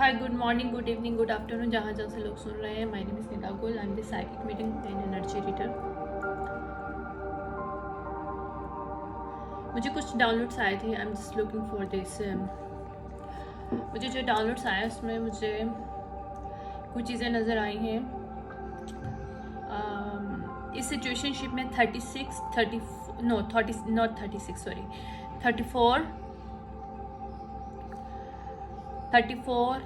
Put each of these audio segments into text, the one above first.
हाय, good morning, good evening, good afternoon, जहाँ जहाँ से लोग सुन रहे हैं। माय नेम इज नीला गुल। I am the psychic meeting and energy reader. मुझे कुछ डाउनलोड्स आए थे। I am just looking for this. मुझे जो डाउनलोड्स आए उसमें मुझे कुछ चीज़ें नज़र आई हैं। इस सिचुएशनशिप में 36 30 नो 30 नॉट 36 सॉरी 34 34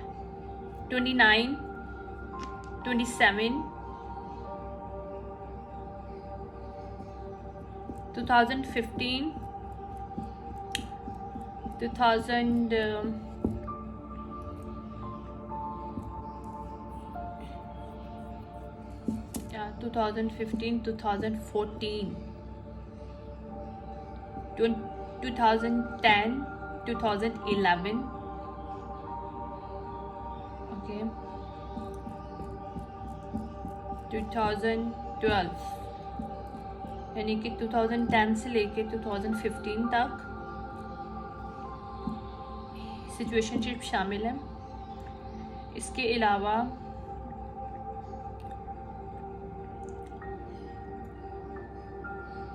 29 27 2015 2000 2015 2014 2010 2011 okay 2012 यानी कि 2010 से लेके 2015 तक सिचुएशनशिप शामिल है। इसके अलावा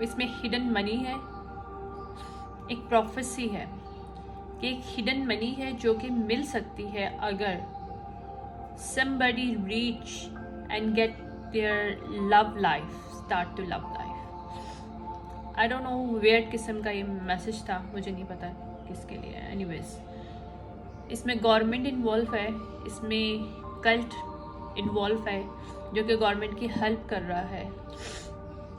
इसमें हिडन मनी है। एक प्रोफेसी है कि एक हिडन मनी है जो कि मिल सकती है अगर somebody reach and get their love life, start to love life. I don't know weird किस्म का ये मैसेज था, मुझे नहीं पता किसके लिए। anyways, इसमें गवर्नमेंट इन्वॉल्व है, इसमें कल्ट इन्वॉल्व है जो कि गवर्नमेंट की हेल्प कर रहा है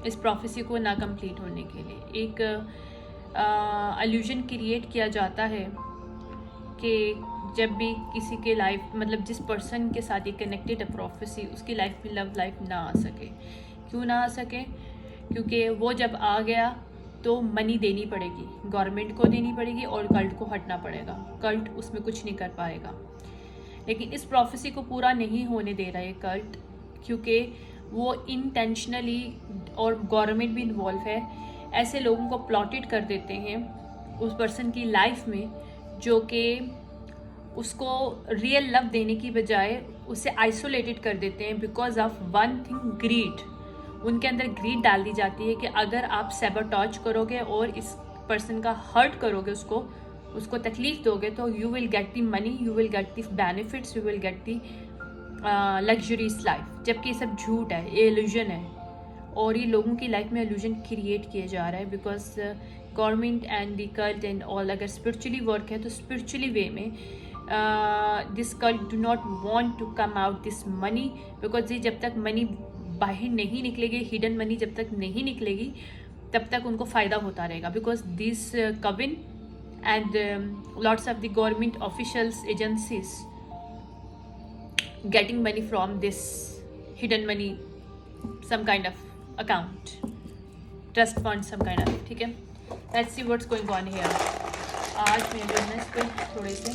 इस प्रोफेसी को ना कंप्लीट होने के लिए। एक अल्यूजन क्रिएट किया जाता है कि जब भी किसी के लाइफ मतलब जिस पर्सन के साथ ये कनेक्टेड है प्रोफेसी, उसकी लाइफ में लव लाइफ ना आ सके। क्यों ना आ सके? क्योंकि वो जब आ गया तो मनी देनी पड़ेगी, गवर्नमेंट को देनी पड़ेगी और कल्ट को हटना पड़ेगा। कल्ट उसमें कुछ नहीं कर पाएगा। लेकिन इस प्रोफेसी को पूरा नहीं होने दे रहा है कल्ट, क्योंकि वो इंटेंशनली, और गवर्नमेंट भी इन्वॉल्व है, ऐसे लोगों को प्लॉटेड कर देते हैं उस पर्सन की लाइफ में जो कि उसको रियल लव देने की बजाय उसे आइसोलेटेड कर देते हैं because of one thing, greed. उनके अंदर ग्रीड डाल दी जाती है कि अगर आप सैबोटेज करोगे और इस पर्सन का हर्ट करोगे, उसको तकलीफ दोगे, तो you will get the money, you will get the benefits, you will get the luxuries life. जबकि ये सब झूठ है, ये इल्यूजन है, और ये लोगों की लाइफ में इल्यूजन क्रिएट किया जा रहा है because government and the cult and all अगर स्पिरिचुअली वर्क है तो स्पिरिचुअली वे में this cult do not want to come out this money, because ये जब तक मनी बाहर नहीं निकलेगी, हिडन मनी जब तक नहीं निकलेगी तब तक उनको फ़ायदा होता रहेगा। Because this Kavin and lots of the government officials agencies getting money from this hidden money, some kind of account, trust fund, some kind of, ठीक है। let's see what's going on here। आज मेरे बिजनेस पे थोड़े से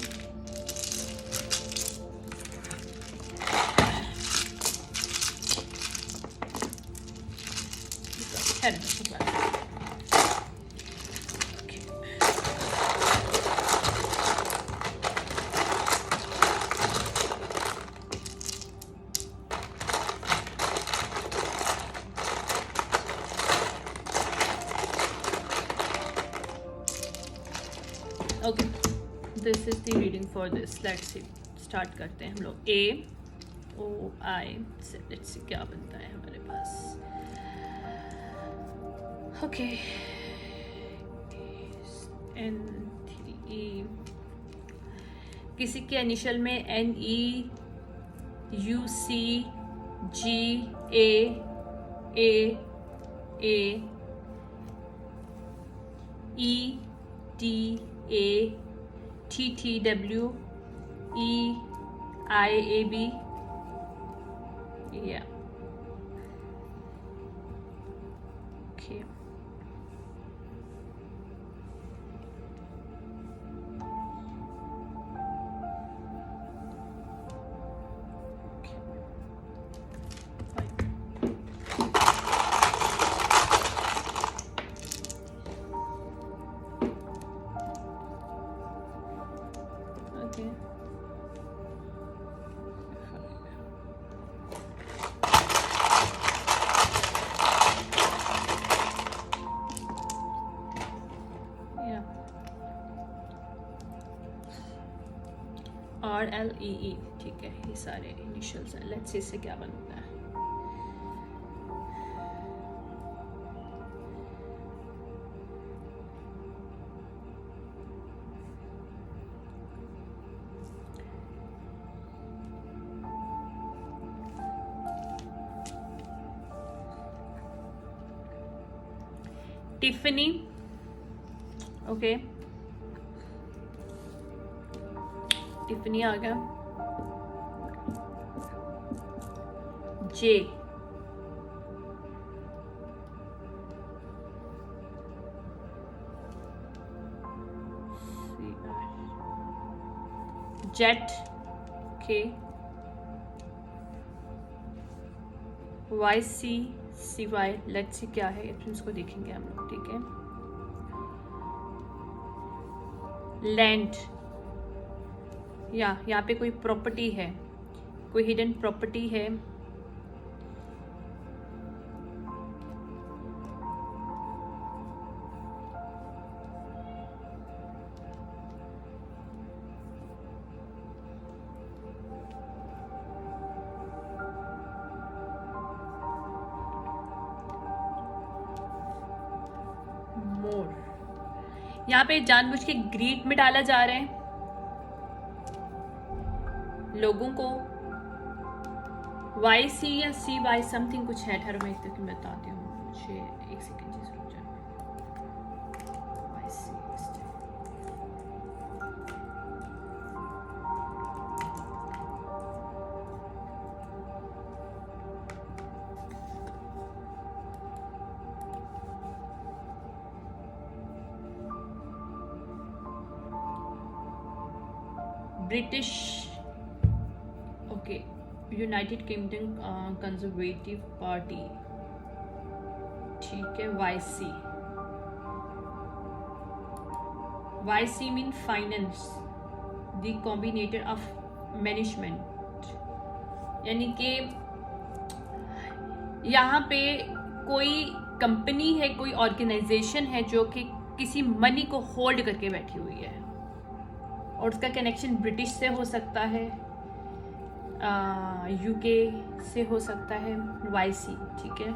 okay, this is the reading for this. Let's see, start करते हैं हम लोग। AOI से लेट्स सी क्या बनता है हमारे पास। ओके, NTE, किसी के इनिशियल में NEUCAAAETTWEIAB, yeah, okay, okay, RLEE, ठीक है, ये सारे इनिशियल्स हैं। लेट्स सी इससे क्या बनता है। टिफनी, ओके, टिफनी आ गया। जे, जेट, के, YCCY, लेट्स सी क्या है, इसको देखेंगे हम लोग, ठीक है। लैंड, यहाँ पे कोई प्रॉपर्टी है, कोई हिडन प्रॉपर्टी है। मोर, यहाँ पे जानबूझ के ग्रीड में डाला जा रहा है लोगों को। YC या CY समथिंग कुछ है, ठहरो मैं तक बताती हूँ, मुझे एक सेकेंड चीज रुक जाए। YC British, okay, United kingdom conservative party, ठीक है। YC mean finance, the combinator of management, यानी कि यहाँ पे कोई कंपनी है, कोई ऑर्गेनाइजेशन है जो कि किसी मनी को होल्ड करके बैठी हुई है, और उसका कनेक्शन ब्रिटिश से हो सकता है, UK से हो सकता है। YC, ठीक है।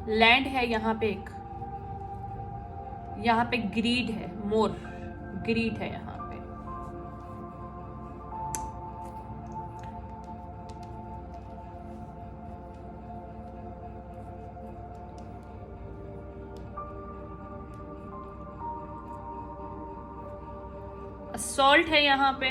लैंड है यहाँ पे एक, यहाँ पे ग्रीड है, मोर, ग्रीड है यहाँ पे। असॉल्ट है यहाँ पे,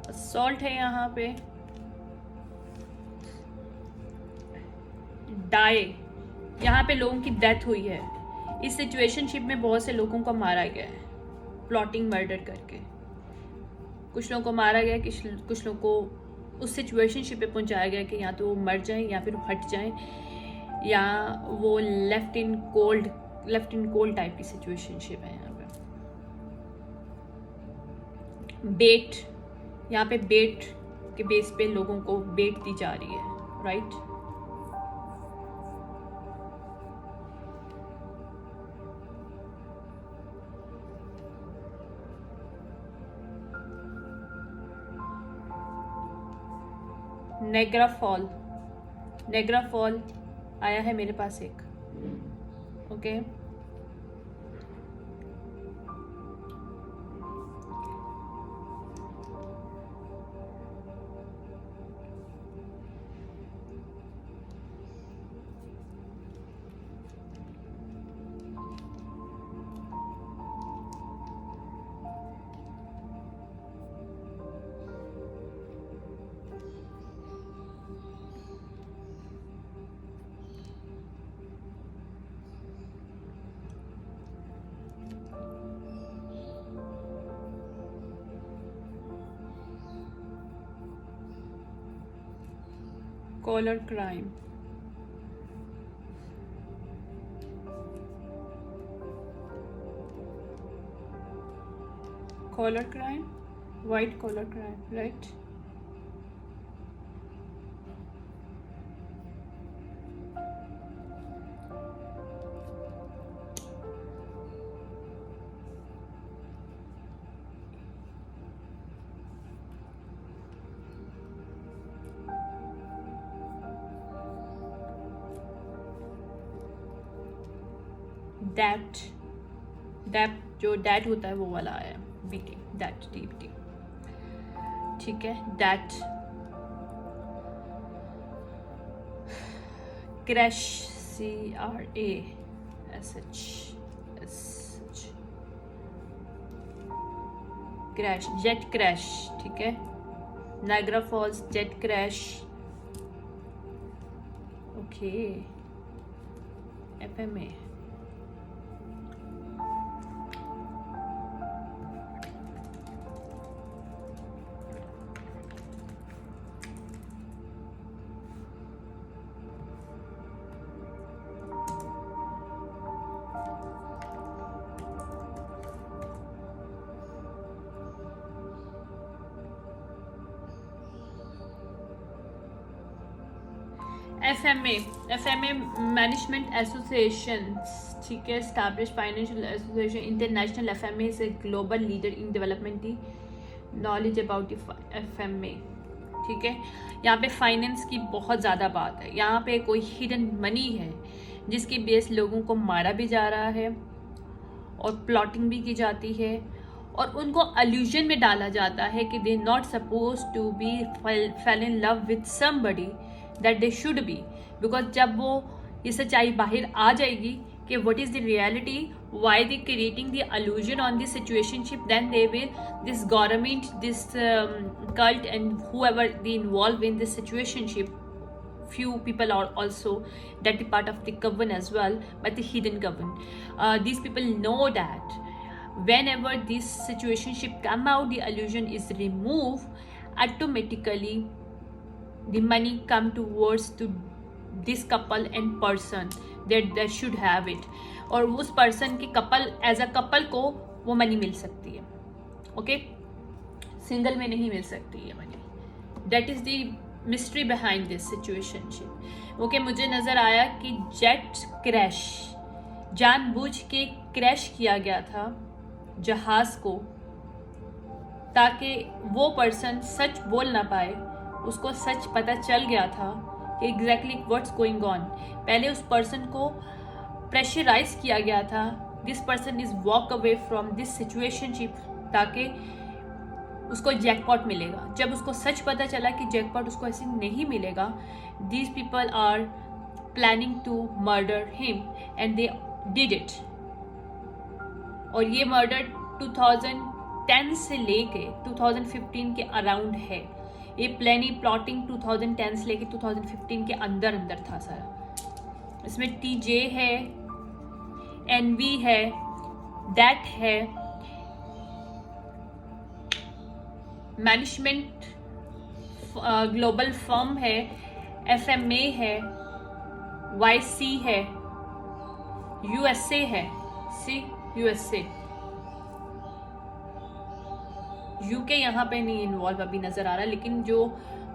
असॉल्ट है यहाँ पे। डाई, यहाँ पे लोगों की डेथ हुई है, इस सिचुएशनशिप में बहुत से लोगों को मारा गया है, प्लॉटिंग मर्डर करके। कुछ लोगों को मारा गया, कुछ लोगों को उस सिचुएशनशिप पे पहुंचाया गया कि या तो वो मर जाएं या फिर हट जाएं, या वो लेफ्ट इन कोल्ड टाइप की सिचुएशनशिप है यहाँ पे। बेट, यहाँ पे बेट के बेस पे लोगों को बेट दी जा रही है, राइट। नेग्रा फॉल आया है मेरे पास एक, okay. Collar crime, collar crime, white collar crime, right? डेप्ट जो डेट होता है वो वाला आया, बीटी, डेट, डीबीटी, ठीक है। Debt, crash, CRASH, crash, jet crash, ठीक है। Niagara falls jet crash, okay. FMA, FMA management association, ठीक है। Establish financial association international. FMA is a global leader in development the knowledge about FMA, ठीक है। यहाँ पे फाइनेंस की बहुत ज़्यादा बात है। यहाँ पे कोई हिडन मनी है जिसकी बेस लोगों को मारा भी जा रहा है और प्लॉटिंग भी की जाती है और उनको अल्यूजन में डाला जाता है कि they not suppose to be fail in love with somebody that they should be, because जब वो ये सच्चाई बाहर आ जाएगी कि what is the reality, why they creating the illusion on this situationship, then they will, this government, this cult and whoever they involved in this situationship, few people are also that the part of the coven as well, but the hidden coven. These people know that whenever this situationship come out, the illusion is removed, automatically the money come towards to this couple and person that should have it, और उस person की couple as a couple को वो money मिल सकती है, okay. Single में नहीं मिल सकती है money. That is the mystery behind this situationship, okay. मुझे नज़र आया कि जेट क्रैश जानबूझ के क्रैश किया गया था जहाज को, ताकि वो पर्सन सच बोल ना पाए। उसको सच पता चल गया था कि एग्जैक्टली व्हाट्स गोइंग ऑन। पहले उस पर्सन को प्रेशराइज किया गया था, this person is walk away from this situationship, ताकि उसको जैकपॉट मिलेगा। जब उसको सच पता चला कि जैकपॉट उसको ऐसे नहीं मिलेगा, these people are planning to murder him and they did it. और ये मर्डर 2010 से लेके 2015 के अराउंड है। ये प्लॉटिंग 2010 से लेके 2015 के अंदर था सारा। इसमें TJ है, NV है, डेट है, मैनेजमेंट ग्लोबल फर्म है, FMA है, YC है, USA है, USA, UK यहाँ पे नहीं इन्वॉल्व अभी नजर आ रहा, लेकिन जो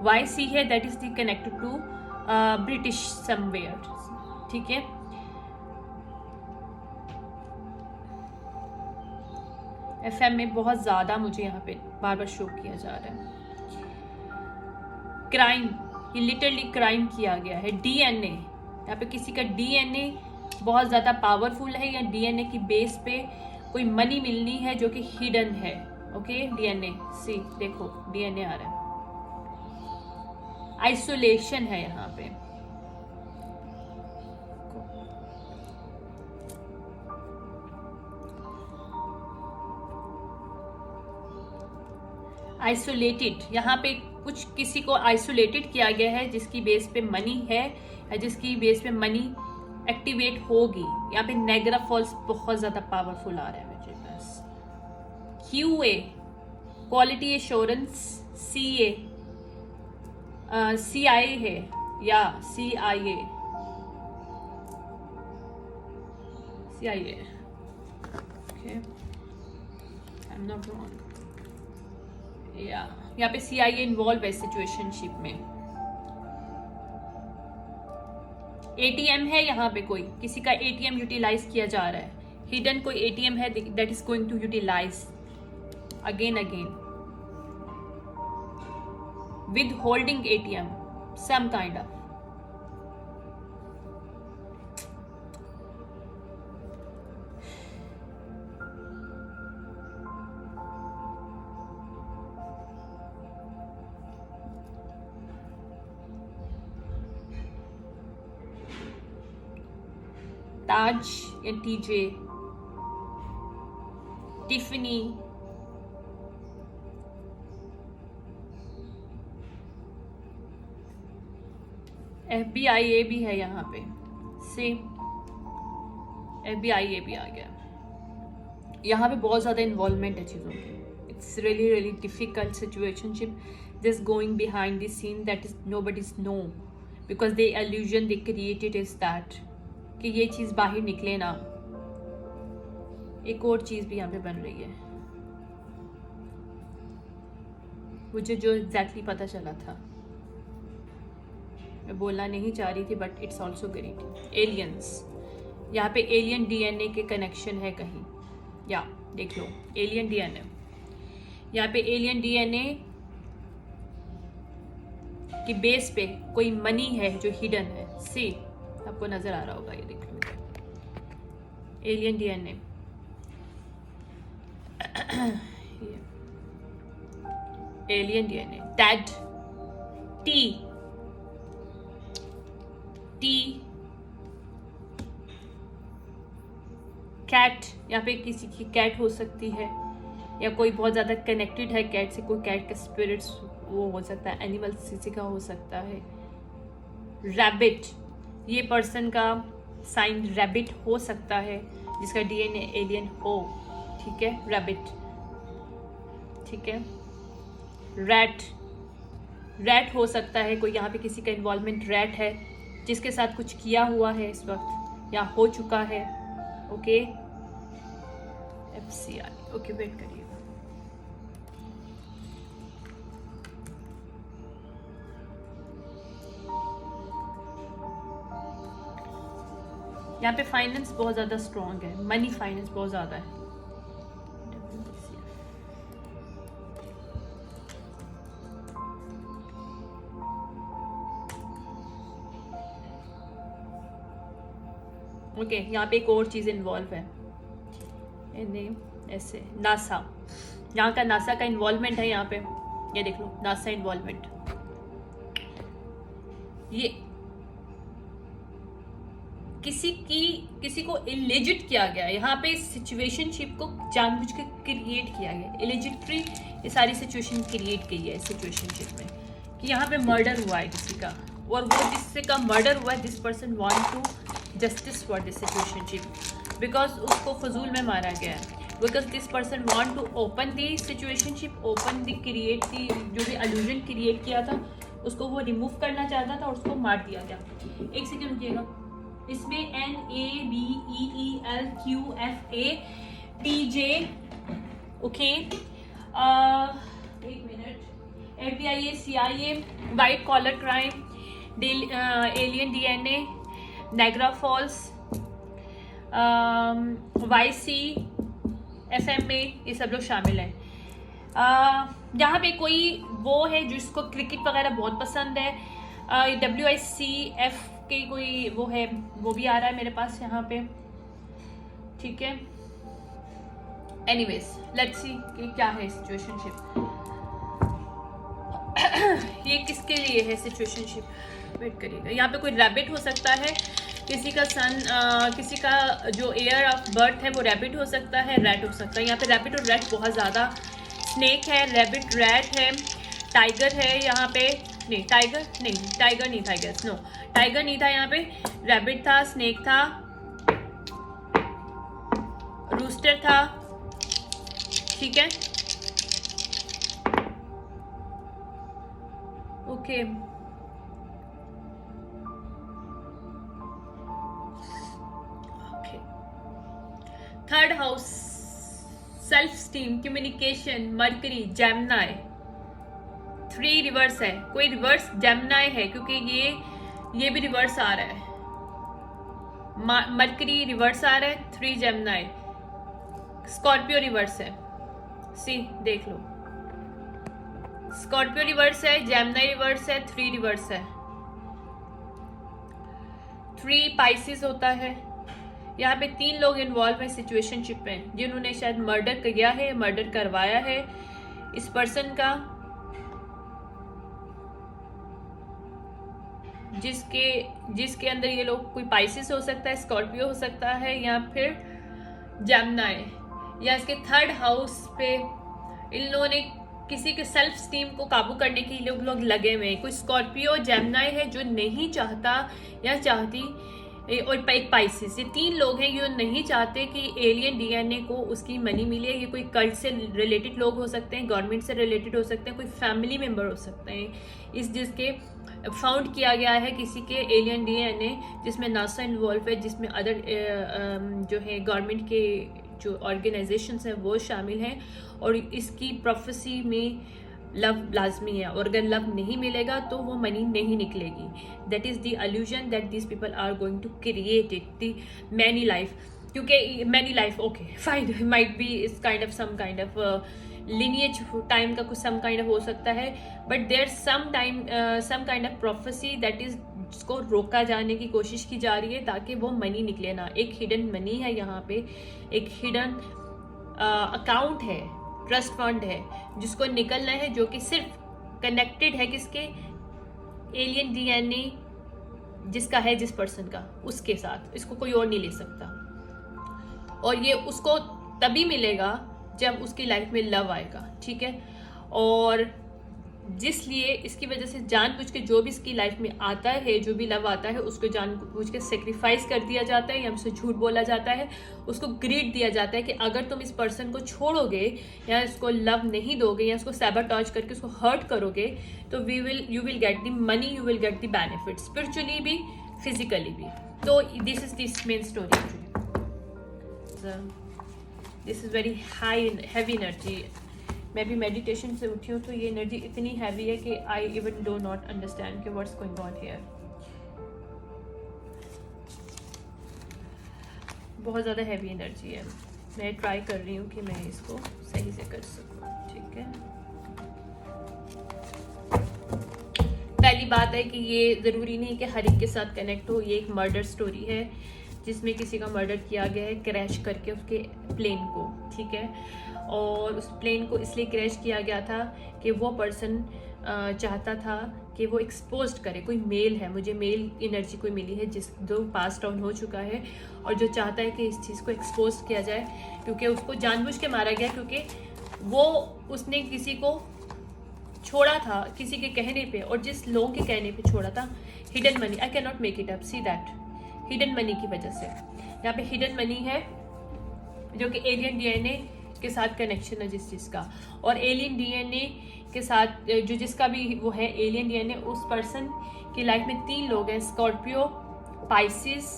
YC है that is the connected to British somewhere, ठीक है। FMA बहुत ज्यादा मुझे यहाँ पे बार बार शो किया जा रहा है। क्राइम, ये लिटरली क्राइम किया गया है। DNA, यहाँ पे किसी का DNA बहुत ज्यादा पावरफुल है, या DNA की बेस पे कोई मनी मिलनी है जो कि हिडन है, ओके। DNA, सी देखो DNA आ रहा है। आइसोलेशन है यहाँ पे, आइसोलेटेड, यहाँ पे कुछ किसी को आइसोलेटेड किया गया है जिसकी बेस पे मनी है या जिसकी बेस पे मनी एक्टिवेट होगी। यहाँ पे नायग्रा फॉल्स बहुत ज्यादा पावरफुल आ रहा है मुझे पास। QA, क्वालिटी एश्योरेंस, CIA है या CIA, okay, I'm not wrong, या यहाँ पे CIA इन्वॉल्व है सिचुएशनशिप में। ATM है यहाँ पे, कोई किसी का ATM यूटिलाइज किया जा रहा है, हिडन कोई ATM है that is going to utilize again with holding ATM some kind of। Taj या TJ, टिफनी, FBI भी है यहाँ पे, सेम FBI भी आ गया। यहाँ पे बहुत ज़्यादा इन्वॉल्वमेंट है चीज़ों की। It's really difficult situationship this going behind the scene that is nobody's know, because the illusion they created is that कि ये चीज़ बाहर निकले ना। एक और चीज़ भी यहाँ पे बन रही है, मुझे जो एग्जैक्टली पता चला था, मैं बोलना नहीं चाह रही थी but it's also great. Aliens, यहाँ पे एलियन DNA के कनेक्शन है कहीं, या देख लो एलियन DNA, यहाँ पे एलियन DNA की बेस पे कोई मनी है जो हिडन है। सी, आपको नजर आ रहा होगा, ये देख लो एलियन DNA, एलियन DNA, टैड T कैट, यहाँ पे किसी की कैट हो सकती है, या कोई बहुत ज़्यादा कनेक्टेड है कैट से, कोई कैट का स्पिरिट्स वो हो सकता है, एनिमल किसी का हो सकता है। रैबिट, ये पर्सन का साइन रैबिट हो सकता है जिसका DNA एलियन हो, ठीक है, रैबिट, ठीक है। रैट हो सकता है, कोई यहाँ पे किसी का इन्वॉल्वमेंट रैट है जिसके साथ कुछ किया हुआ है इस वक्त या हो चुका है। ओके, FCI, ओके वेट करिएगा। यहाँ पे फाइनेंस बहुत ज़्यादा स्ट्रॉन्ग है, मनी फाइनेंस बहुत ज़्यादा है। ओके, यहाँ पे एक और चीज़ इन्वॉल्व है, ऐसे नासा, यहाँ का नासा का इन्वॉल्वमेंट है यहाँ पे, ये देख लो नासा इन्वॉल्वमेंट। ये किसी को इलिजिट किया गया, यहाँ पे सिचुएशनशिप को जानबूझ के क्रिएट किया गया, इलिजिटरी ये सारी सिचुएशन क्रिएट की है सिचुएशनशिप में, कि यहाँ पे मर्डर हुआ है किसी का, और वो जिससे का मर्डर हुआ है, this person want to justice for this situationship, because उसको फजूल में मारा गया है, because this person want to open the situationship, open the create the, जो भी अल्यूजन क्रिएट किया था उसको वो रिमूव करना चाहता था और उसको मार दिया गया। एक सेकेंड रुकिएगा, इसमें NABELQFATJ, ओके, एक minute, FBI CIA, white collar crime, alien DNA, Niagara falls, YC, FMA, ये सब लोग शामिल हैं। यहाँ पे कोई वो है जिसको क्रिकेट वगैरह बहुत पसंद है, WICF के कोई वो है, वो भी आ रहा है मेरे पास यहाँ पे, ठीक है। एनीवेज लेट्स सी कि क्या है सिचुएशनशिप। ये किसके लिए है सिचुएशनशिप, वेट करिएगा। यहाँ पे कोई रैबिट हो सकता है, किसी का सन, किसी का जो एयर ऑफ बर्थ है वो रैबिट हो सकता है, रैट हो सकता है। यहाँ पे रैबिट और रैट बहुत ज़्यादा, स्नेक है, रैबिट, रैट है, टाइगर है यहाँ पे, नहीं टाइगर नहीं था, गेस नो, टाइगर नहीं था यहाँ पे, रैबिट था, स्नेक था, रूस्टर था, ठीक है, okay. Third house, self esteem, communication, mercury, Gemini, 3 reverse है, कोई रिवर्स जेमिनी है, क्योंकि ये भी रिवर्स आ रहा है, मरकरी रिवर्स आ रहा है, 3 जेमिनी, स्कॉर्पियो रिवर्स है, सी देख लो, स्कॉर्पियो रिवर्स है, जेमिनी रिवर्स है, 3 रिवर्स है, 3 पाइसिस होता है। यहाँ पे 3 लोग इन्वॉल्व है सिचुएशनशिप में, जिन्होंने शायद मर्डर किया है, मर्डर करवाया है इस पर्सन का, जिसके अंदर ये लोग, कोई पाइसिस हो सकता है, स्कॉर्पियो हो सकता है, या फिर जेमिनी, या इसके 3rd हाउस पे इन लोगों ने किसी के सेल्फ स्टीम को काबू करने के लिए लोग लगे हुए हैं। कोई स्कॉर्पियो जेमिनी है जो नहीं चाहता या चाहती, और एक पाइसिस, ये 3 लोग हैं जो नहीं चाहते कि एलियन डीएनए को उसकी मनी मिले। ये कोई कल्ट से रिलेटेड लोग हो सकते हैं, गवर्नमेंट से रिलेटेड हो सकते हैं, कोई फैमिली मेम्बर हो सकते हैं, जिसके फाउंड किया गया है किसी के एलियन डीएनए, जिसमें नासा इन्वॉल्व है, जिसमें अदर जो है गवर्नमेंट के जो ऑर्गेनाइजेशंस हैं वो शामिल हैं, और इसकी प्रोफेसी में लव लाजमी है, और अगर लव नहीं मिलेगा तो वो मनी नहीं निकलेगी। That is the allusion that these people are going to create it the many life, क्योंकि many life okay fine might be is kind of some kind of lineage time का कुछ some kind of हो सकता है, but there some kind of prophecy that is, जिसको रोका जाने की कोशिश की जा रही है ताकि वो मनी निकले ना। एक हिडन मनी है यहाँ पे, एक हिडन अकाउंट है, ट्रस्ट फंड है जिसको निकलना है, जो कि सिर्फ कनेक्टेड है किसके, एलियन डीएनए जिसका है, जिस पर्सन का, उसके साथ, इसको कोई और नहीं ले सकता। और ये उसको तभी मिलेगा जब उसकी लाइफ में लव आएगा, ठीक है। और जिसलिए इसकी वजह से जानबूझ के जो भी इसकी लाइफ में आता है, जो भी लव आता है, उसको जानबूझ के सेक्रीफाइस कर दिया जाता है, या हमसे झूठ बोला जाता है, उसको ग्रीड दिया जाता है कि अगर तुम इस पर्सन को छोड़ोगे या इसको लव नहीं दोगे या इसको सैबोटेज करके उसको हर्ट करोगे, तो you will get the money, you will get the benefit, spiritually भी, फिजिकली भी। तो this is this main story. This is very high heavy energy. मैं भी मेडिटेशन से उठी हूँ तो ये एनर्जी इतनी हैवी है कि I even do not understand कि व्हाट्स गोइंग ऑन हियर। बहुत ज़्यादा हैवी एनर्जी है। मैं ट्राई कर रही हूँ कि मैं इसको सही से कर सकूँ, ठीक है। पहली बात है कि ये ज़रूरी नहीं कि हर एक के साथ कनेक्ट हो। ये एक मर्डर स्टोरी है जिसमें किसी का मर्डर किया गया है क्रैश करके उसके प्लेन को, ठीक है। और उस प्लेन को इसलिए क्रैश किया गया था कि वो पर्सन चाहता था कि वो एक्सपोज करे। कोई मेल है, मुझे मेल एनर्जी कोई मिली है जो पास डाउन हो चुका है और जो चाहता है कि इस चीज़ को एक्सपोज किया जाए, क्योंकि उसको जानबूझ के मारा गया, क्योंकि वो उसने किसी को छोड़ा था किसी के कहने पे, और जिस लोगों के कहने पे छोड़ा था, hidden money, I can not make it up, see that, hidden money की वजह से। यहाँ पे हिडन मनी है जो कि एलियन डीएनए के साथ कनेक्शन है जिस चीज़ का, और एलियन डीएनए के साथ जो जिसका भी वो है एलियन डीएनए, उस पर्सन की लाइफ में 3 लोग हैं, स्कॉर्पियो, पाइसिस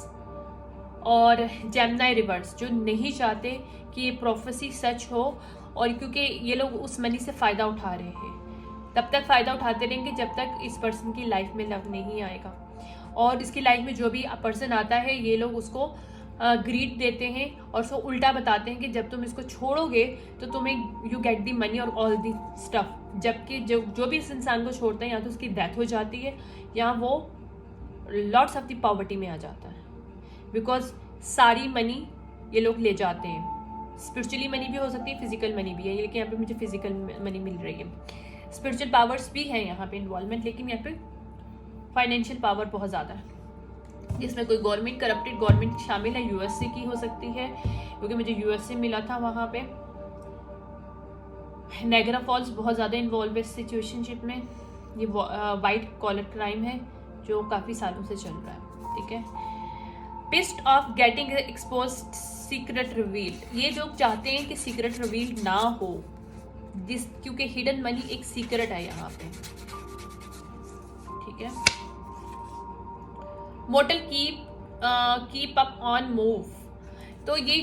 और जेमिनी रिवर्स, जो नहीं चाहते कि ये प्रोफेसी सच हो। और क्योंकि ये लोग उस मनी से फ़ायदा उठा रहे हैं, तब तक फ़ायदा उठाते रहेंगे जब तक इस पर्सन की लाइफ में लव नहीं आएगा। और इसकी लाइफ में जो भी पर्सन आता है, ये लोग उसको ग्रीड देते हैं और उसको उल्टा बताते हैं कि जब तुम इसको छोड़ोगे तो तुम्हें यू गेट दी मनी और ऑल दी स्टफ, जबकि जो भी इस इंसान को छोड़ते हैं या तो उसकी डेथ हो जाती है या वो लॉट्स ऑफ दी पॉवर्टी में आ जाता है, बिकॉज सारी मनी ये लोग ले जाते हैं। स्पिरिचुअली मनी भी हो सकती है, फिजिकल मनी भी है, लेकिन यहाँ पे मुझे फिजिकल मनी मिल रही है। स्पिरिचुअल पावर्स भी है यहाँ पे इन्वॉल्वमेंट, लेकिन यहाँ पे फाइनेंशियल पावर बहुत ज़्यादा है, जिसमें कोई गवर्नमेंट, करप्टेड गवर्नमेंट शामिल है, यूएसए की हो सकती है, क्योंकि मुझे यूएसए मिला था वहाँ पे। नायग्रा फॉल्स बहुत ज़्यादा इन्वॉल्व है इस सिचुएशनशिप में। ये वाइट कॉलर क्राइम है जो काफ़ी सालों से चल रहा है, ठीक है। Pissed off getting expose secret revealed, ये लोग चाहते हैं कि सीक्रेट रिवील ना हो, क्योंकि हिडन मनी एक सीक्रेट है यहाँ पे, ठीक है। Mortal keep up on move, तो ये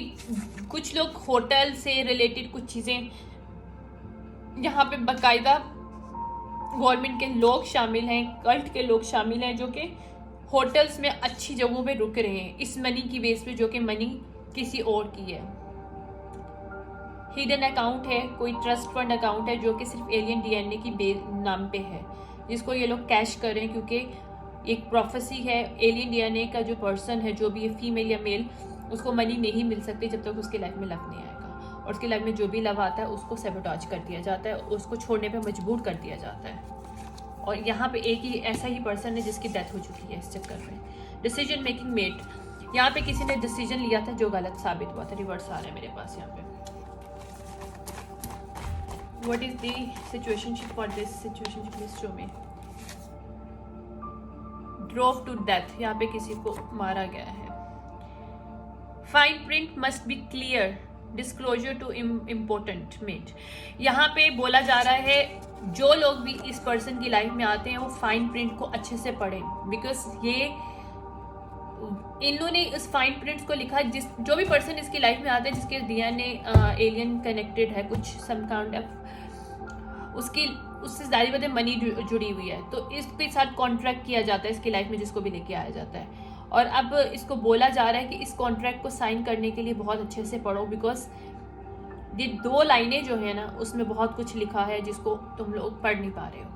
कुछ लोग होटल से रिलेटेड कुछ चीज़ें यहाँ पे बाकायदा गवर्नमेंट के लोग शामिल हैं, कल्ट के लोग शामिल हैं, जो कि होटल्स में अच्छी जगहों पे रुक रहे हैं इस मनी की बेस पे, जो कि मनी किसी और की है। हिडन अकाउंट है, कोई ट्रस्ट फंड अकाउंट है जो कि सिर्फ एलियन डीएनए की नाम पे है, जिसको ये लोग कैश कर रहे हैं, क्योंकि एक प्रोफेसी है, एलियन डीएनए का जो पर्सन है, जो भी है फीमेल या मेल, उसको मनी नहीं मिल सकती जब तक उसकी लाइफ में लव नहीं आएगा, और उसकी लाइफ में जो भी लव आता है उसको सैबोटेज कर दिया जाता है, उसको छोड़ने पे मजबूर कर दिया जाता है। और यहाँ पे एक ही ऐसा ही पर्सन है जिसकी डेथ हो चुकी है इस चक्कर में। डिसीजन मेकिंग मेट, यहाँ पे किसी ने डिसीजन लिया था जो गलत साबित हुआ था। रिवर्स आ रहा है मेरे पास यहाँ पे। What is the situationship for this situationship, please show me. Drove to death, यहाँ पे किसी को मारा गया है। Fine print must be clear, disclosure to important mate, यहाँ पे बोला जा रहा है जो लोग भी इस पर्सन की लाइफ में आते हैं वो फाइन प्रिंट को अच्छे से पढ़ें, बिकॉज ये इन्होंने इस फाइन प्रिंट्स को लिखा, जिस जो भी पर्सन इसकी लाइफ में आता है जिसके डीएनए एलियन कनेक्टेड है, कुछ सम काइंड ऑफ उसकी उससे ज़्यादा वजह मनी जुड़ी हुई है, तो इसके साथ कॉन्ट्रैक्ट किया जाता है इसकी लाइफ में, जिसको भी लेके आया जाता है। और अब इसको बोला जा रहा है कि इस कॉन्ट्रैक्ट को साइन करने के लिए बहुत अच्छे से पढ़ो, बिकॉज ये 2 लाइनें जो है ना उसमें बहुत कुछ लिखा है जिसको तुम लोग पढ़ नहीं पा रहे हो,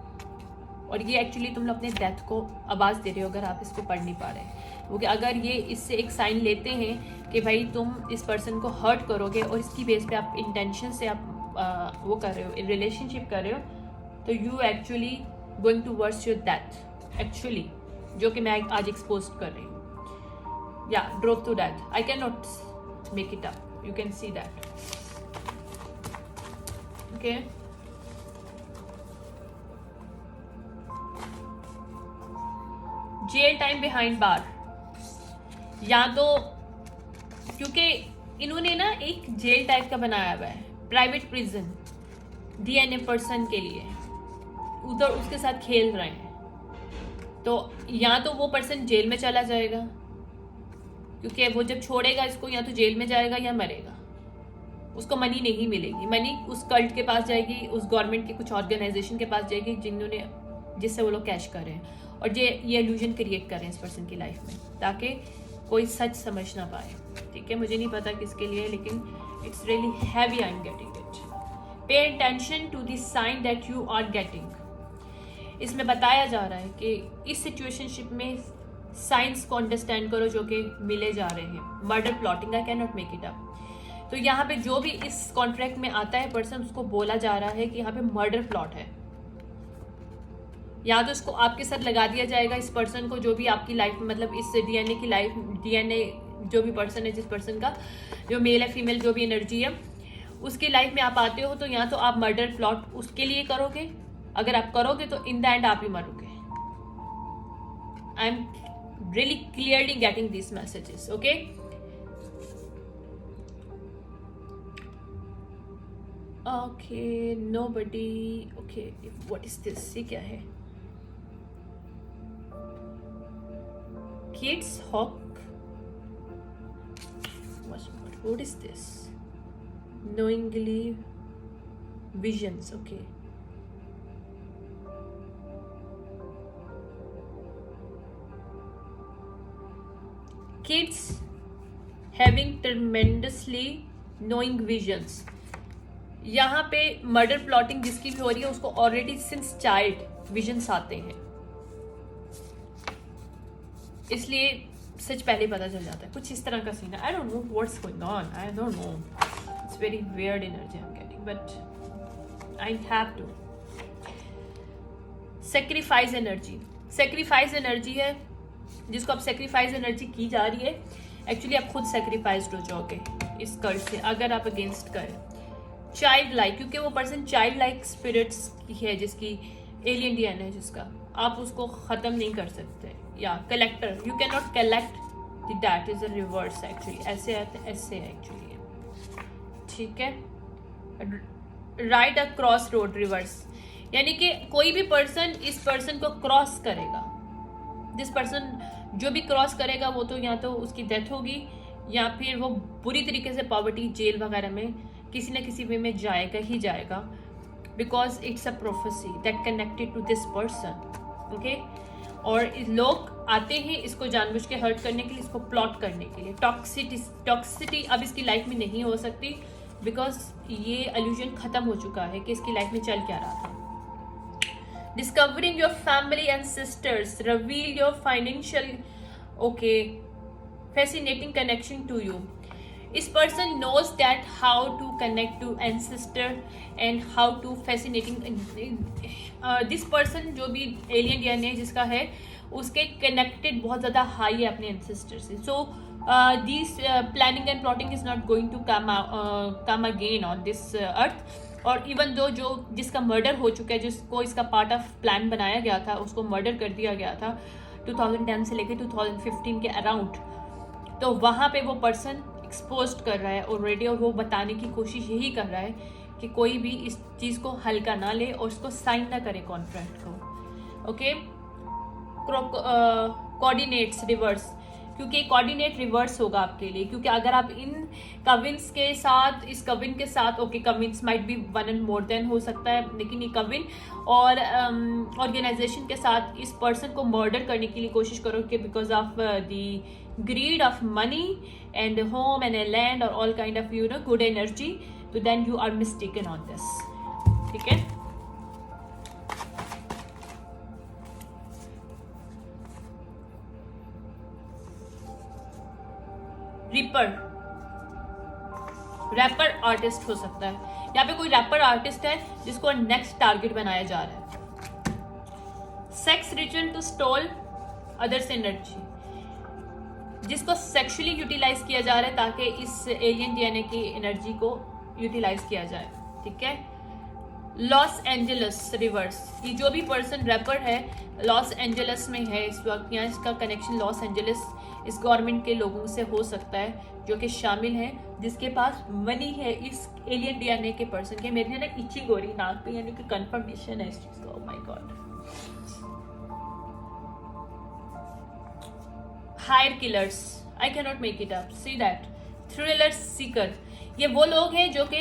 और ये एक्चुअली तुम लोग अपने डेथ को आवाज़ दे रहे हो अगर आप इसको पढ़ नहीं पा रहे। क्योंकि अगर ये इससे एक साइन लेते हैं कि भाई तुम इस पर्सन को हर्ट करोगे और इसकी बेस पे आप इंटेंशन से आप वो कर रहे हो, रिलेशनशिप कर रहे हो, तो you actually going to worse your death actually, जो कि मैं आज एक्सपोज कर रही हूँ। या drove to death, I can not make it up, you can see that. Okay, jail time behind bar, या तो क्योंकि इन्होंने ना एक जेल टाइप का बनाया हुआ है, प्राइवेट प्रिजन डीएनए पर्सन के लिए, उधर उसके साथ खेल रहे हैं, तो या तो वो पर्सन जेल में चला जाएगा, क्योंकि वो जब छोड़ेगा इसको या तो जेल में जाएगा या मरेगा, उसको मनी नहीं मिलेगी, मनी उस कल्ट के पास जाएगी, उस गवर्नमेंट के कुछ ऑर्गेनाइजेशन के पास जाएगी जिन्होंने जिससे वो लोग कैश कर रहे हैं, और ये इल्यूजन क्रिएट कर रहे हैं इस पर्सन की लाइफ में, ताकि कोई सच समझ ना पाए। ठीक है, मुझे नहीं पता किसके लिए, लेकिन it's really heavy, I am getting it. Pay attention to the sign that you are getting, इसमें बताया जा रहा है कि इस सिचुएशनशिप में साइंस को अंडरस्टैंड करो जो कि मिले जा रहे हैं। Murder plotting, I can not make it up, तो यहाँ पे जो भी इस कॉन्ट्रैक्ट में आता है पर्सन, उसको बोला जा रहा है कि यहाँ पे मर्डर प्लॉट है, या तो इसको आपके साथ लगा दिया जाएगा इस पर्सन को, जो भी आपकी लाइफ में, मतलब इस डीएनए की लाइफ, डीएनए जो भी पर्सन है, जिस पर्सन का जो मेल है फीमेल जो भी एनर्जी है उसकी लाइफ में आप आते हो, तो या तो आप मर्डर प्लॉट उसके लिए करोगे, अगर आप करोगे तो इन द एंड आप ही मरोगे। I am really clearly getting this messages. Okay, okay, nobody, okay, what is this, ये क्या है? Kids Hawk, what is this? Knowingly visions, okay. Kids having tremendously knowing visions, यहाँ पे मर्डर प्लॉटिंग जिसकी भी हो रही है उसको ऑलरेडी सिंस चाइल्ड विजन्स आते हैं, इसलिए सच पहले पता चल जाता है, कुछ इस तरह का सीन है। I don't know what's going on, I don't know, it's very weird energy I am getting, but I have to. Sacrifice energy, sacrifice energy है जिसको अब सेक्रीफाइस एनर्जी की जा रही है, एक्चुअली आप खुद सेक्रीफाइस्ड हो जाओगे इस कर्ज से अगर आप अगेंस्ट करें। चाइल्ड लाइक, क्योंकि वो पर्सन चाइल्ड लाइक स्पिरिट्स की है, जिसकी एलियन डीएनए है, जिसका आप उसको ख़त्म नहीं कर सकते। या collector, you can not collect that is a reverse actually, ऐसे ऐसे एक्चुअली, ठीक है। Right a cross road reverse, यानी कि कोई भी पर्सन इस पर्सन को क्रॉस करेगा, जिस पर्सन जो भी क्रॉस करेगा वो तो या तो उसकी डेथ होगी या फिर वो बुरी तरीके से पॉवर्टी जेल वगैरह में किसी न किसी वे में जाएगा ही जाएगा। Because it's a prophecy that connected to this person. Okay, और लोग आते हैं इसको जानबूझ के हर्ट करने के लिए, इसको प्लॉट करने के लिए। टॉक्सिसिटी अब इसकी लाइफ में नहीं हो सकती, बिकॉज ये एल्यूजन खत्म हो चुका है कि इसकी लाइफ में चल क्या रहा था। Discovering your family and sisters reveal your financial, okay, fascinating connection to you. This person knows that how to connect to ancestor and how to fascinating. This person जो भी alien DNA जिसका है उसके connected बहुत ज़्यादा high है अपने ancestor से. So this planning and plotting is not going to come again on this earth. और इवन जो जिसका मर्डर हो चुका है, जिसको इसका पार्ट ऑफ प्लान बनाया गया था, उसको मर्डर कर दिया गया था 2010 से लेकर 2015 के अराउंड, तो वहाँ पे वो पर्सन एक्सपोज कर रहा है ऑलरेडी, और वो बताने की कोशिश यही कर रहा है कि कोई भी इस चीज़ को हल्का ना ले और उसको साइन ना करे कॉन्ट्रैक्ट को। ओके, कोऑर्डिनेट्स रिवर्स, क्योंकि कोऑर्डिनेट रिवर्स होगा आपके लिए, क्योंकि अगर आप इन कविन्स के साथ, इस कविन के साथ, okay covens might be one and more than हो सकता है, लेकिन ये कविन और ऑर्गेनाइजेशन के साथ इस पर्सन को मर्डर करने के लिए कोशिश करोगे because of the greed of money and home and land और all kind of you know good energy, तो then you are mistaken on this. ठीक है, रिपर, रैपर आर्टिस्ट हो सकता है, यहाँ पे कोई रैपर आर्टिस्ट है जिसको नेक्स्ट टारगेट बनाया जा रहा है। Sex ritual to stall others energy, जिसको सेक्सुअली यूटिलाइज किया जा रहा है ताकि इस एलियन डीएनए की एनर्जी को यूटिलाइज किया जाए। ठीक है, लॉस एंजलस रिवर्स, ये जो भी पर्सन रैपर है लॉस एंजलस में है इस वक्त, यहाँ इसका कनेक्शन लॉस एंजलस इस गवर्नमेंट के लोगों से हो सकता है जो कि शामिल है, जिसके पास मनी है इस एलियन डीएनए के पर्सन के। मेरे ना इचिंग हो रही नाक पे, यानी कि कंफर्मेशन है इस चीज का। Oh my God. Hire killers, I can not make it up, see that. Thriller seeker, ये वो लोग हैं जो कि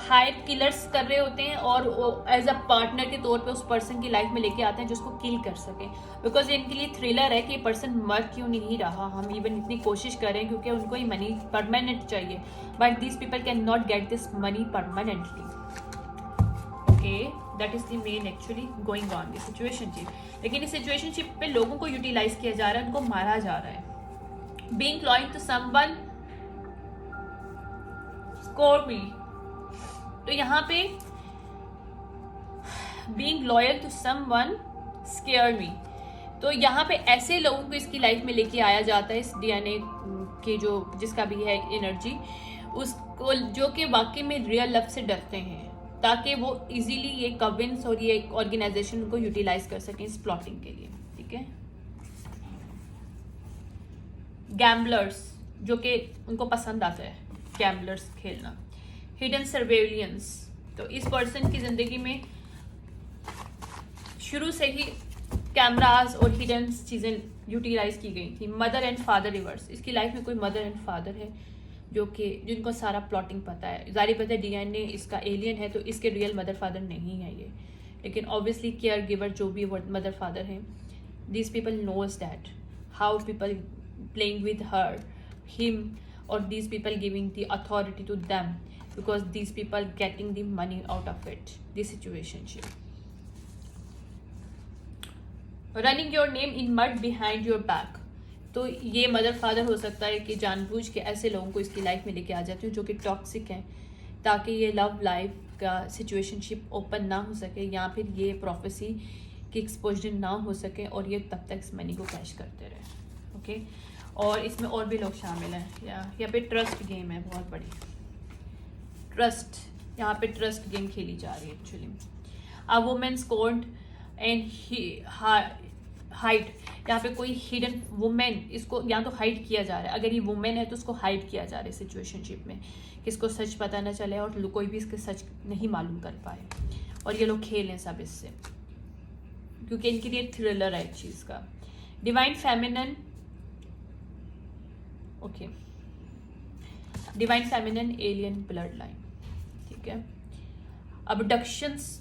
हायर किलर्स कर रहे होते हैं और एज अ पार्टनर के तौर पे उस पर्सन की लाइफ में लेके आते हैं जो उसको किल कर सके, बिकॉज इनके लिए थ्रिलर है कि ये पर्सन मर क्यों नहीं रहा, हम इवन इतनी कोशिश करें क्योंकि उनको ही मनी परमानेंट चाहिए, but this people can not get this money permanently. Okay, that is the main actually going on this situationship. लेकिन इस सिचुएशनशिप पे लोगों को यूटिलाइज किया जा रहा है, उनको मारा जा रहा है। Being loyal to someone score me, तो यहाँ पे being loyal to someone scare me, तो यहाँ पे ऐसे लोगों को इसकी लाइफ में लेके आया जाता है इस डीएनए के जो जिसका भी है एनर्जी, उसको जो कि वाकई में रियल लव से डरते हैं, ताकि वो इजीली ये कविन्स और ये ऑर्गेनाइजेशन को यूटिलाइज कर सकें इस प्लॉटिंग के लिए। ठीक है, गैम्बलर्स, जो कि उनको पसंद आता है गैम्बलर्स खेलना। हिडन सर्वेलियंस, तो इस पर्सन की जिंदगी में शुरू से ही कैमरास और हिडन चीजें यूटिलाइज की गई थी। मदर एंड फादर रिवर्स, इसकी लाइफ में कोई मदर एंड फादर है जो कि जिनको सारा प्लॉटिंग पता है। जारी पता है डीएनए इसका एलियन है तो इसके रियल मदर फादर नहीं है ये, लेकिन ऑब्वियसली केयर गिवर जो भी मदर फादर हैं, this people knows that how people playing with her him, or these people giving the authority to them because these people getting the money out of it, this situationship. Running your name in mud behind your back, तो ये mother father हो सकता है कि जानबूझ के ऐसे लोगों को इसकी लाइफ में लेके आ जाते हो जो कि टॉक्सिक हैं, ताकि ये लव लाइफ का सिचुएशनशिप ओपन ना हो सके या फिर ये प्रोफेसी की एक्सपोजर ना हो सके और ये तब तक इस मनी को कैश करते रहे। ओके, और इसमें और भी लोग शामिल हैं। यहाँ पे ट्रस्ट गेम है बहुत बड़ी, ट्रस्ट, यहाँ पे ट्रस्ट गेम खेली जा रही है actually. A women scored and hide, यहाँ पे कोई हिडन वुमेन, इसको यहाँ तो हाइड किया जा रहा है, अगर ये वुमेन है तो उसको हाइड किया जा रहा है सिचुएशनशिप में, किसको सच पता ना चले और कोई भी इसके सच नहीं मालूम कर पाए, और ये लोग खेलें सब इससे, क्योंकि इनके लिए थ्रिलर है इस चीज़ का। Divine feminine, okay, divine feminine alien blood line. ठीक है, अबडक्शंस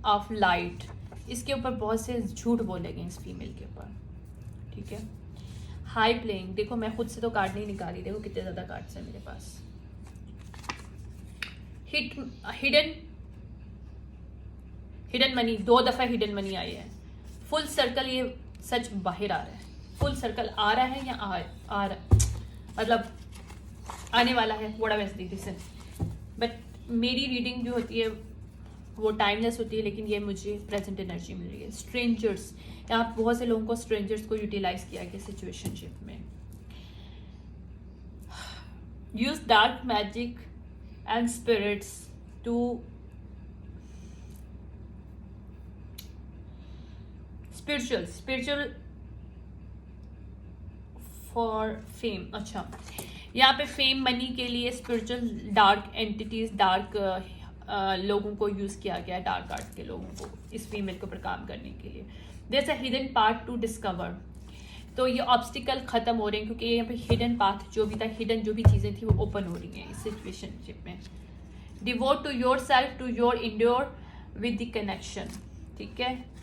ऑफ लाइट, इसके ऊपर बहुत से झूठ बोले गए इस फीमेल के ऊपर, ठीक है। हाई प्लेइंग, देखो मैं खुद से तो कार्ड नहीं निकाली, देखो कितने ज़्यादा कार्ड्स हैं मेरे पास। हिडन मनी, 2 दफ़ा हिडन मनी आई है। फुल सर्कल, ये सच बाहर आ रहा है, फुल सर्कल आ रहा है या आ रहा मतलब आने वाला है, whatever the reason, but मेरी रीडिंग जो होती है वो टाइमलेस होती है, लेकिन ये मुझे प्रेजेंट एनर्जी मिल रही है। स्ट्रेंजर्स, यहाँ बहुत से लोगों को स्ट्रेंजर्स को यूटिलाइज किया गया सिचुएशनशिप में। Use dark magic and spirits to spiritual for fame. अच्छा, यहाँ पे फेम मनी के लिए स्पिरिचुअल डार्क एंटिटीज, डार्क लोगों को यूज किया गया है, डार्क आर्ट के लोगों को इस फीमेल के ऊपर काम करने के लिए। There a hidden part to discover, तो ये ऑब्स्टिकल खत्म हो रहे हैं क्योंकि यहाँ पे हिडन पाथ जो भी था, हिडन जो भी चीज़ें थी वो ओपन हो रही हैं इस सिचुएशनशिप में। Devote to your self, to your endure with the connection, ठीक है।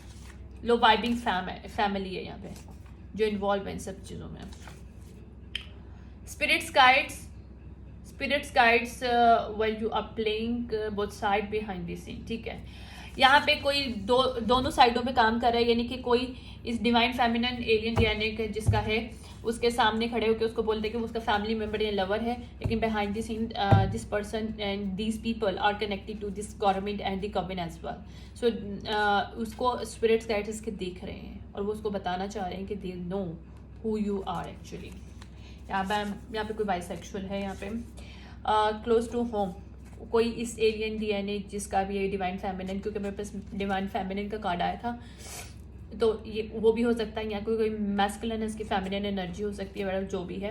लो वाइबिंग फैमिली है यहाँ पे जो इन्वॉल्व है इन सब चीज़ों में। Spirits guides when you are playing both side behind the scene, ठीक है। यहाँ पे कोई दोनों साइडों पे काम कर रहा है, यानी कि कोई इस डिवाइन फेमिनिन एलियन डीएनए जिसका है उसके सामने खड़े होकर उसको बोलते हैं कि उसका फैमिली मेम्बर या लवर है, लेकिन behind the scene this person and these people are connected to this government and the coven as well. So उसको स्पिरिट्स गाइड्स इसके देख रहे हैं और वो उसको बताना चाह रहे हैं कि they know who you are actually. यहाँ पे कोई बाइसेक्सुअल है, यहाँ पे क्लोज टू होम, कोई इस एलियन डीएनए जिसका भी है डिवाइन फेमिनिन, क्योंकि मेरे पास डिवाइन फेमिनिन का कार्ड आया था, तो ये वो भी हो सकता है। यहाँ कोई मैस्कुलिन है, इसकी फेमिनिन एनर्जी हो सकती है, जो भी है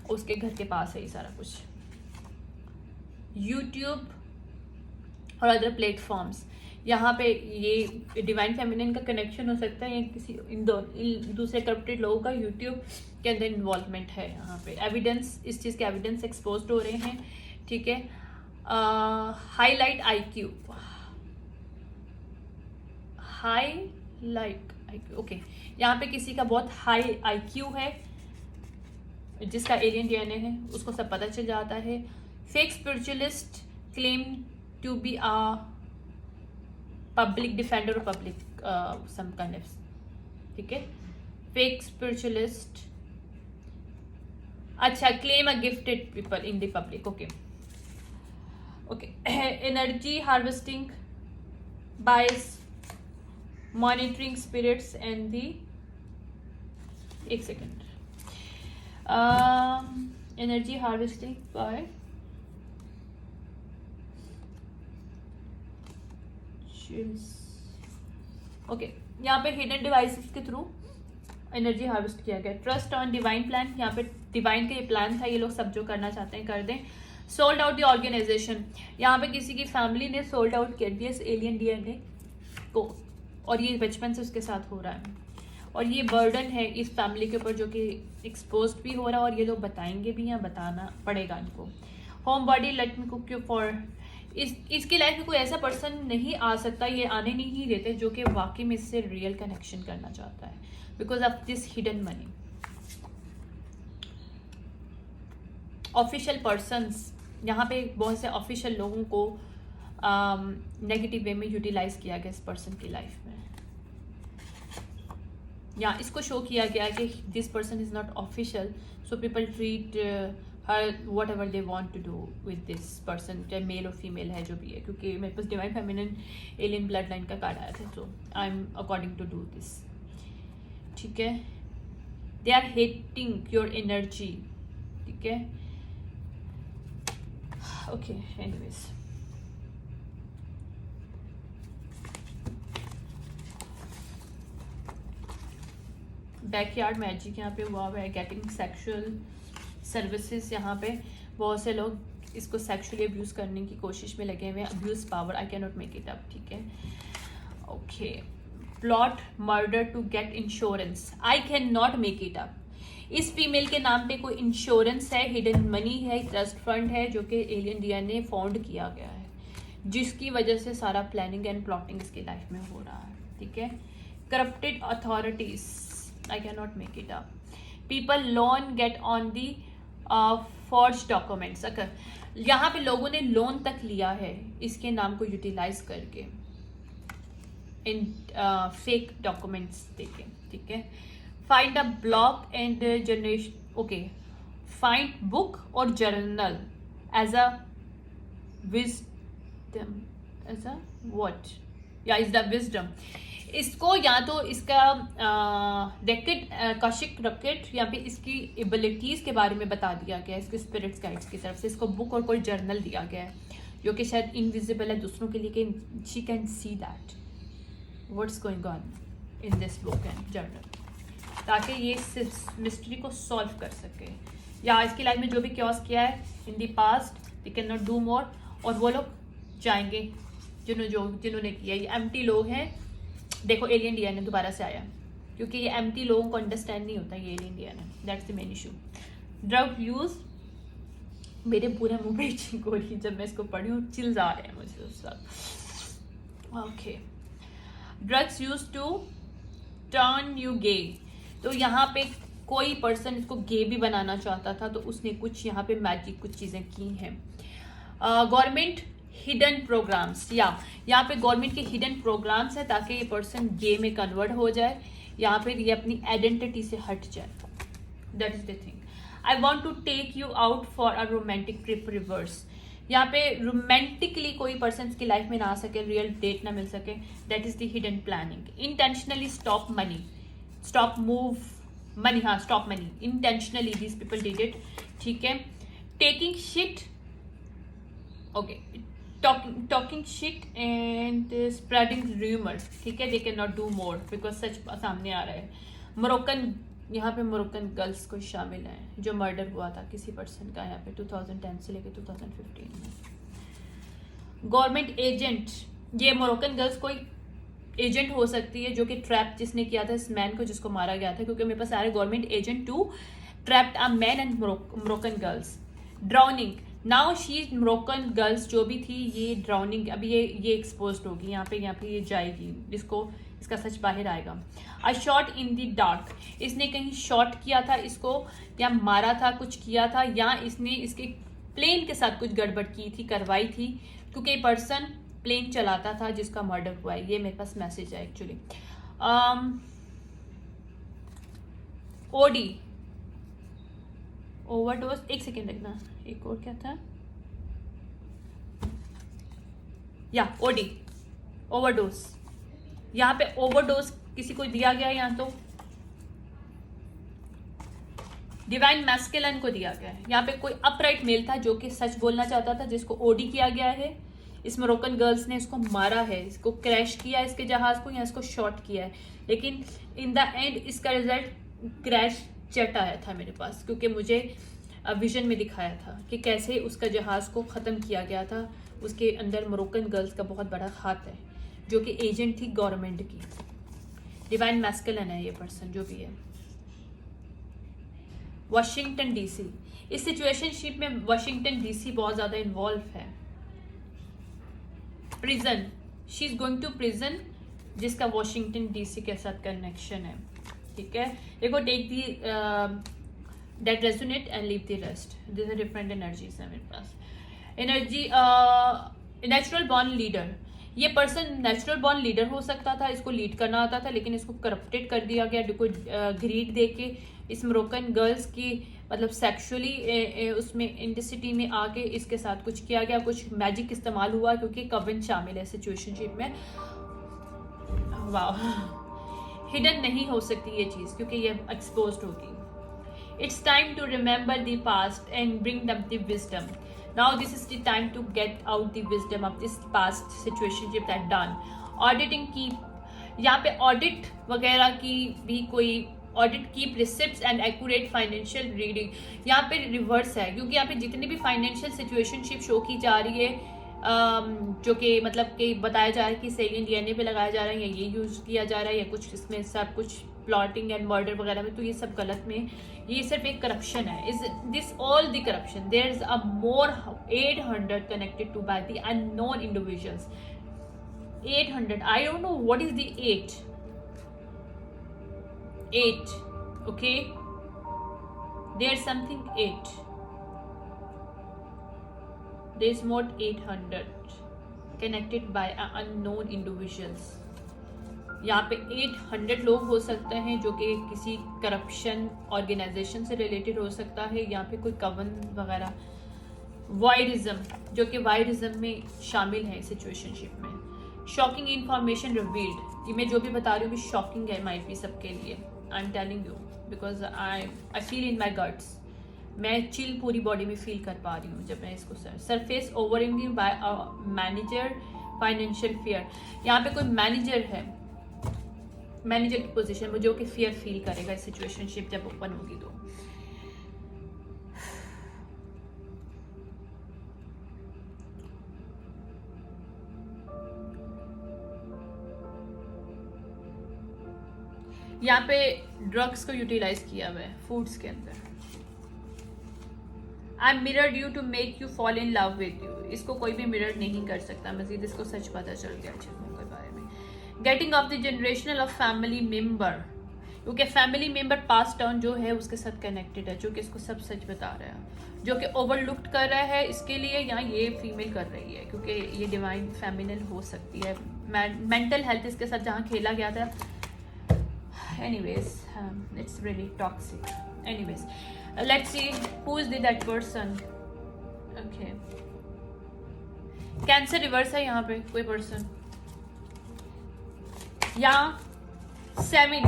उसके घर के पास है ये सारा कुछ। यूट्यूब और अदर प्लेटफॉर्म्स, यहाँ पे ये डिवाइन फेमिनिन का कनेक्शन हो सकता है या किसी इन दूसरे करप्टेड लोगों का यूट्यूब के अंदर इन्वॉल्वमेंट है। यहाँ पे एविडेंस, इस चीज़ के एविडेंस एक्सपोज हो रहे हैं, ठीक है। हाईलाइट आईक्यू, ओके, यहाँ पे किसी का बहुत हाई आईक्यू है जिसका एलियन डीएनए है, उसको सब पता चल जाता है। Fake spiritualist claim to be a public defender और पब्लिक सम काइंड ऑफ, ठीक है। फेक स्पिरिचुअलिस्ट, अच्छा, claim a gifted people in the public, okay okay. Energy harvesting by monitoring spirits and the, एक second, energy harvesting by okay, यहाँ पे hidden devices के through energy harvest किया गया। Trust on divine plan, यहाँ पे divine का ये प्लान था, ये लोग सब जो करना चाहते हैं कर दें। सोल्ड आउट द ऑर्गेनाइजेशन, यहाँ पे किसी की फैमिली ने सोल्ड आउट कर दिया इस एलियन डीएनए को, और ये बचपन से उसके साथ हो रहा है, और ये बर्डन है इस फैमिली के ऊपर जो कि एक्सपोज भी हो रहा है, और ये लोग बताएंगे भी या बताना पड़ेगा इनको। Home body let me cook you for, इसकी लाइफ में कोई ऐसा पर्सन नहीं आ सकता, ये आने नहीं देते जो कि वाकई में इससे रियल कनेक्शन करना चाहता है, because of this hidden money. Official persons, यहाँ पे बहुत से ऑफिशियल लोगों को नेगेटिव वे में यूटिलाइज किया गया इस पर्सन की लाइफ में, या इसको शो किया गया कि this person is not official, so people treat her whatever they want to do with this person, चाहे मेल और फीमेल है जो भी है, क्योंकि मेरे पास divine feminine alien blood line का कार्ड आया था, तो I am according to do this, ठीक है। They are hating your energy, ठीक है, ओके। एनीवेज, बैकयार्ड मैजिक यहाँ पे हुआ है, गेटिंग सेक्सुअल सर्विसेज, यहाँ पे बहुत से लोग इसको सेक्सुअली अब्यूज करने की कोशिश में लगे हुए हैं। Abuse power, I can not make it up, ठीक है, okay. Plot murder to get insurance, I can not make it up. इस फीमेल के नाम पे कोई इंश्योरेंस है, हिडन मनी है, ट्रस्ट फंड है जो कि एलियन डीएनए फाउंड किया गया है, जिसकी वजह से सारा प्लानिंग एंड प्लॉटिंग इसकी लाइफ में हो रहा है, ठीक है। Corrupted authorities, I can not make it up. People loan get on the forge documents, अगर यहाँ पे लोगों ने लोन तक लिया है इसके नाम को यूटिलाइज करके, इन फेक डॉक्यूमेंट्स देके, ठीक है। Find a blog and generation, okay, find book और journal as a wisdom, as a what, या इज द विजडम। इसको या तो इसका रैकेट, कौशिक रैकेट, या फिर इसकी एबिलिटीज के बारे में बता दिया गया है इसके स्पिरिट्स गाइड्स की तरफ से। इसको बुक और कोई जर्नल दिया गया है जो कि शायद इनविजिबल है दूसरों के लिए, कि she can see that what's going on in this book and journal, ताकि ये इस मिस्ट्री को सॉल्व कर सके। या इसकी लाइफ में जो भी क्योस किया है in the past, we can not do more, और वो लोग जाएंगे जिन्होंने किया। ये एम्प्टी लोग हैं, देखो एलियन डीएनए दोबारा से आया, क्योंकि ये एम्प्टी लोगों को अंडरस्टैंड नहीं होता ये alien DNA, that's the main issue. Drug use, मेरे पूरे मुंह में इचिंग हो रही है जब मैं इसको पढ़ी हूँ, चिल्स आ रहे हैं मुझे उस वक्त। Okay, drugs use to turn you gay, तो यहाँ पे कोई पर्सन इसको गे भी बनाना चाहता था, तो उसने कुछ यहाँ पे मैजिक कुछ चीज़ें की हैं। गवर्नमेंट हिडन प्रोग्राम्स, या यहाँ पे गवर्नमेंट के हिडन प्रोग्राम्स है ताकि ये पर्सन गे में कन्वर्ट हो जाए, यहाँ पे ये अपनी आइडेंटिटी से हट जाए, that is the thing. I want to take you out for a romantic trip reverse, यहाँ पे रोमांटिकली कोई पर्सन की लाइफ में ना आ सके, रियल डेट ना मिल सके, that is the hidden planning. Intentionally stop money, stop move money, हाँ stop money, intentionally these people did it, ठीक है। Taking shit, okay, talking shit and spreading rumour, ठीक है, they can not do more because सच सामने आ रहा है। मोरक्कन, यहाँ पे मोरक्कन गर्ल्स को शामिल हैं जो मर्डर हुआ था किसी पर्सन का यहाँ पे 2010 से लेकर 2015 में। गवर्नमेंट एजेंट, ये मोरक्कन गर्ल्स कोई एजेंट हो सकती है जो कि ट्रैप जिसने किया था इस मैन को जिसको मारा गया था, क्योंकि मेरे पास सारे government agent to trapped a man and Moroccan girls. Drowning, now she Moroccan girls जो भी थी ये ड्राउनिंग, अभी ये एक्सपोज होगी यहाँ पे ये जाएगी, इसका सच बाहर आएगा। A shot in the dark, इसने कहीं शॉट किया था इसको, या मारा था, कुछ किया था, या इसने इसके प्लेन के साथ कुछ गड़बड़ की थी, करवाई थी, क्योंकि ये पर्सन प्लेन चलाता था जिसका मर्डर हुआ है। ये मेरे पास मैसेज है एक्चुअली। ओडी, ओवरडोज, एक सेकेंड रखना, एक और क्या था, या ओडी, ओवरडोज, यहाँ पे ओवरडोज किसी को दिया गया है, यहाँ तो डिवाइन मैस्कुलिन को दिया गया है। यहाँ पे कोई अपराइट मेल था जो कि सच बोलना चाहता था, जिसको ओडी किया गया है। इस मोरक्कन गर्ल्स ने इसको मारा है, इसको क्रैश किया है इसके जहाज को, या इसको शॉट किया है, लेकिन इन द एंड इसका रिजल्ट क्रैश जेट आया था मेरे पास, क्योंकि मुझे विजन में दिखाया था कि कैसे उसका जहाज को ख़त्म किया गया था। उसके अंदर मोरक्कन गर्ल्स का बहुत बड़ा हाथ है जो कि एजेंट थी गवर्नमेंट की। डिवाइन मैस्कुलिन है ये पर्सन जो भी है। वाशिंगटन डीसी, इस सिचुएशनशिप में वाशिंगटन डीसी बहुत ज़्यादा इन्वॉल्व है। Prison, she is going to prison, जिसका वाशिंगटन डीसी के साथ कनेक्शन है, ठीक है। देखो, take the that resonate and leave the rest, this are different energies है मेरे पास। एनर्जी, नेचुरल बॉर्न लीडर, ये पर्सन नेचुरल बॉर्न लीडर हो सकता था, इसको लीड करना आता था, लेकिन इसको करप्टेड कर दिया गया, कोई ग्रीड दे के इस मोरक्कन गर्ल्स की मतलब सेक्सुअली उसमें इंटेंसिटी में आके इसके साथ कुछ किया गया, कुछ मैजिक इस्तेमाल हुआ, क्योंकि कवन शामिल है सिचुएशनशिप में। वाह, हिडन नहीं हो सकती ये चीज़ क्योंकि ये एक्सपोज्ड होगी। It's time to remember the past and bring them the wisdom. Now this is the time to get out the wisdom of this past situationship that done. Auditing की, यहाँ पे ऑडिट वगैरह की भी कोई ऑडिट की receipts and accurate financial reading, यहाँ पे रिवर्स है, क्योंकि यहाँ पे जितनी भी फाइनेंशियल सिचुएशनशिप शो की जा रही है, जो कि मतलब कि बताया जा रहा है कि सेलियन डीएनए पे लगाया जा रहा है, या ये यूज किया जा रहा है, या कुछ इसमें सब कुछ प्लॉटिंग एंड मर्डर वगैरह में, तो ये सब गलत में, ये सिर्फ एक करप्शन है. Is this all the corruption? There is a more 800 connected to by the unknown individuals. 800. I don't know what is the 8. Okay, there's something 8. There's more 800 connected by unknown individuals. यहाँ पे 800 लोग हो सकते हैं जो कि किसी करप्शन ऑर्गेनाइजेशन से रिलेटेड हो सकता है, यहाँ पे कोई कवन वगैरह, वायरिज्म, जो कि वायरिज्म में शामिल है सिचुएशनशिप में. Shocking information revealed. ये मैं जो भी बता रही हूँ भी शॉकिंग है, माइट भी सबके लिए. I am telling you because I feel in my guts. मैं चिल पूरी बॉडी में फील कर पा रही हूँ जब मैं इसको surface hovering by a manager financial fear. यहाँ पे कोई मैनेजर है, मैनेजर की पोजीशन में, जो कि फियर फील करेगा सिचुएशनशिप जब ओपन होगी तो. यहाँ पे ड्रग्स को यूटिलाइज किया हुआ है फूड्स के अंदर. I mirrored you to make you fall in love with you. इसको कोई भी मिरर नहीं कर सकता. मजीद इसको सच पता चल गया चीज़ों के बारे में. Getting off the generational of family member, क्योंकि फैमिली मेम्बर पास डाउन जो है उसके साथ कनेक्टेड है, जो कि इसको सब सच बता रहा है, जो कि ओवरलुक्ड कर रहा है. इसके लिए यहाँ ये फीमेल कर रही है क्योंकि ये डिवाइन फेमिनल हो सकती है. मेंटल हेल्थ इसके साथ जहाँ खेला गया था. Anyways, it's really toxic. Anyways, let's see who is that person. Okay. Cancer reverse है यहाँ पे कोई पर्सन. यहाँ 7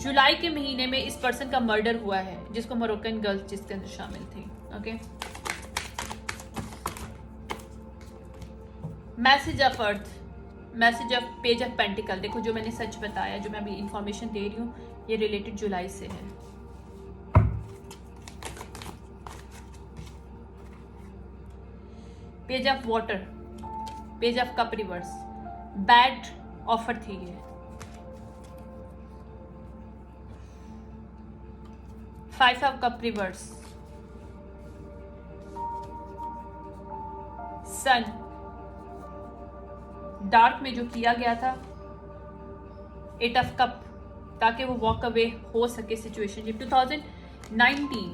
जुलाई के महीने में इस पर्सन का मर्डर हुआ है, जिसको मोरक्कन गर्ल्स जिसके अंदर शामिल थी. Okay. Message of earth, message of page of pentacle. देखो जो मैंने सच बताया, जो मैं अभी इंफॉर्मेशन दे रही हूँ, ये रिलेटेड जुलाई से है. Page of water, page of cup reverse. Bad offer थी ये. 5 of cup reverse. Sun dark में जो किया गया था. 8 ऑफ कप, ताकि वो वॉक अवे हो सके सिचुएशनशिप. 2019,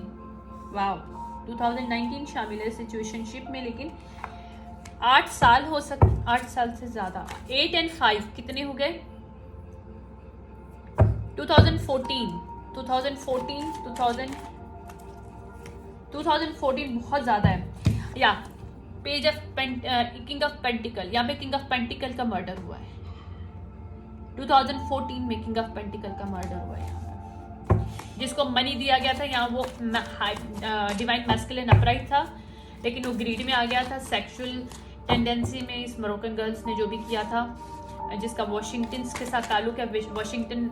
वाओ, 2019 शामिल है सिचुएशनशिप में, लेकिन 8 साल हो 8 साल से ज्यादा. 8 and 5 कितने हो गए? 2014 बहुत ज्यादा है. या page of king of pentacle, यहाँ पे किंग ऑफ पेंटिकल का मर्डर हुआ है. 2014 में किंग ऑफ पेंटिकल का मर्डर हुआ है. जिसको मनी दिया गया था, यहाँ वो डिवाइन मैस्कुलिन अपराइट था, लेकिन वो ग्रीड में आ गया था. सेक्सुअल टेंडेंसी में इस मोरक्कन गर्ल्स ने जो भी किया था, जिसका वॉशिंगटन के साथ ताल्लुक है. वॉशिंगटन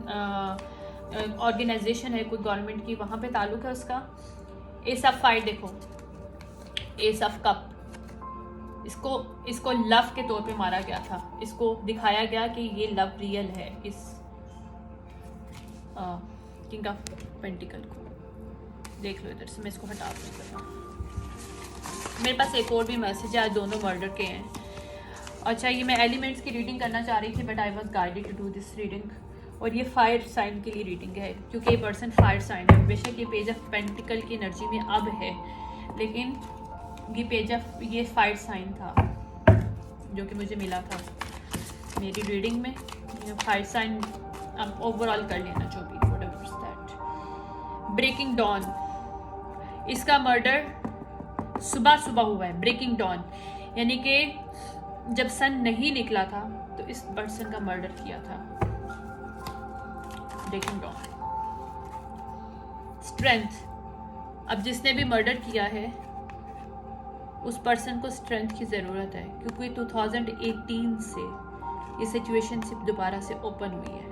ऑर्गेनाइजेशन है कोई गवर्नमेंट की, वहाँ पे ताल्लुक है उसका. एस ऑफ फाइव देखो, एस ऑफ कप. इसको लव के तौर पे मारा गया था. इसको दिखाया गया कि ये लव रियल है इस किंग ऑफ पेंटिकल को. देख लो इधर से, मैं इसको हटा दूँ. मेरे पास एक और भी मैसेज है, दोनों मर्डर के हैं. अच्छा, ये मैं एलिमेंट्स की रीडिंग करना चाह रही थी, but I was guided to do this reading. और ये फायर साइन के लिए रीडिंग है, क्योंकि ये पर्सन फायर साइन है. बेशक ये पेज ऑफ पेंटिकल की एनर्जी में अब है, लेकिन ये पेज ऑफ ये फायर साइन था जो कि मुझे मिला था मेरी रीडिंग में. फायर साइन अब ओवरऑल कर लेना जो भी. Whatever is that. Breaking dawn, इसका मर्डर सुबह हुआ है. ब्रेकिंग डॉन यानी कि जब सन नहीं निकला था तो इस पर्सन का मर्डर किया था. Breaking don. स्ट्रेंथ, अब जिसने भी मर्डर किया है उस पर्सन को स्ट्रेंथ की ज़रूरत है, क्योंकि 2018 से ये सिचुएशनशिप दोबारा से ओपन हुई है,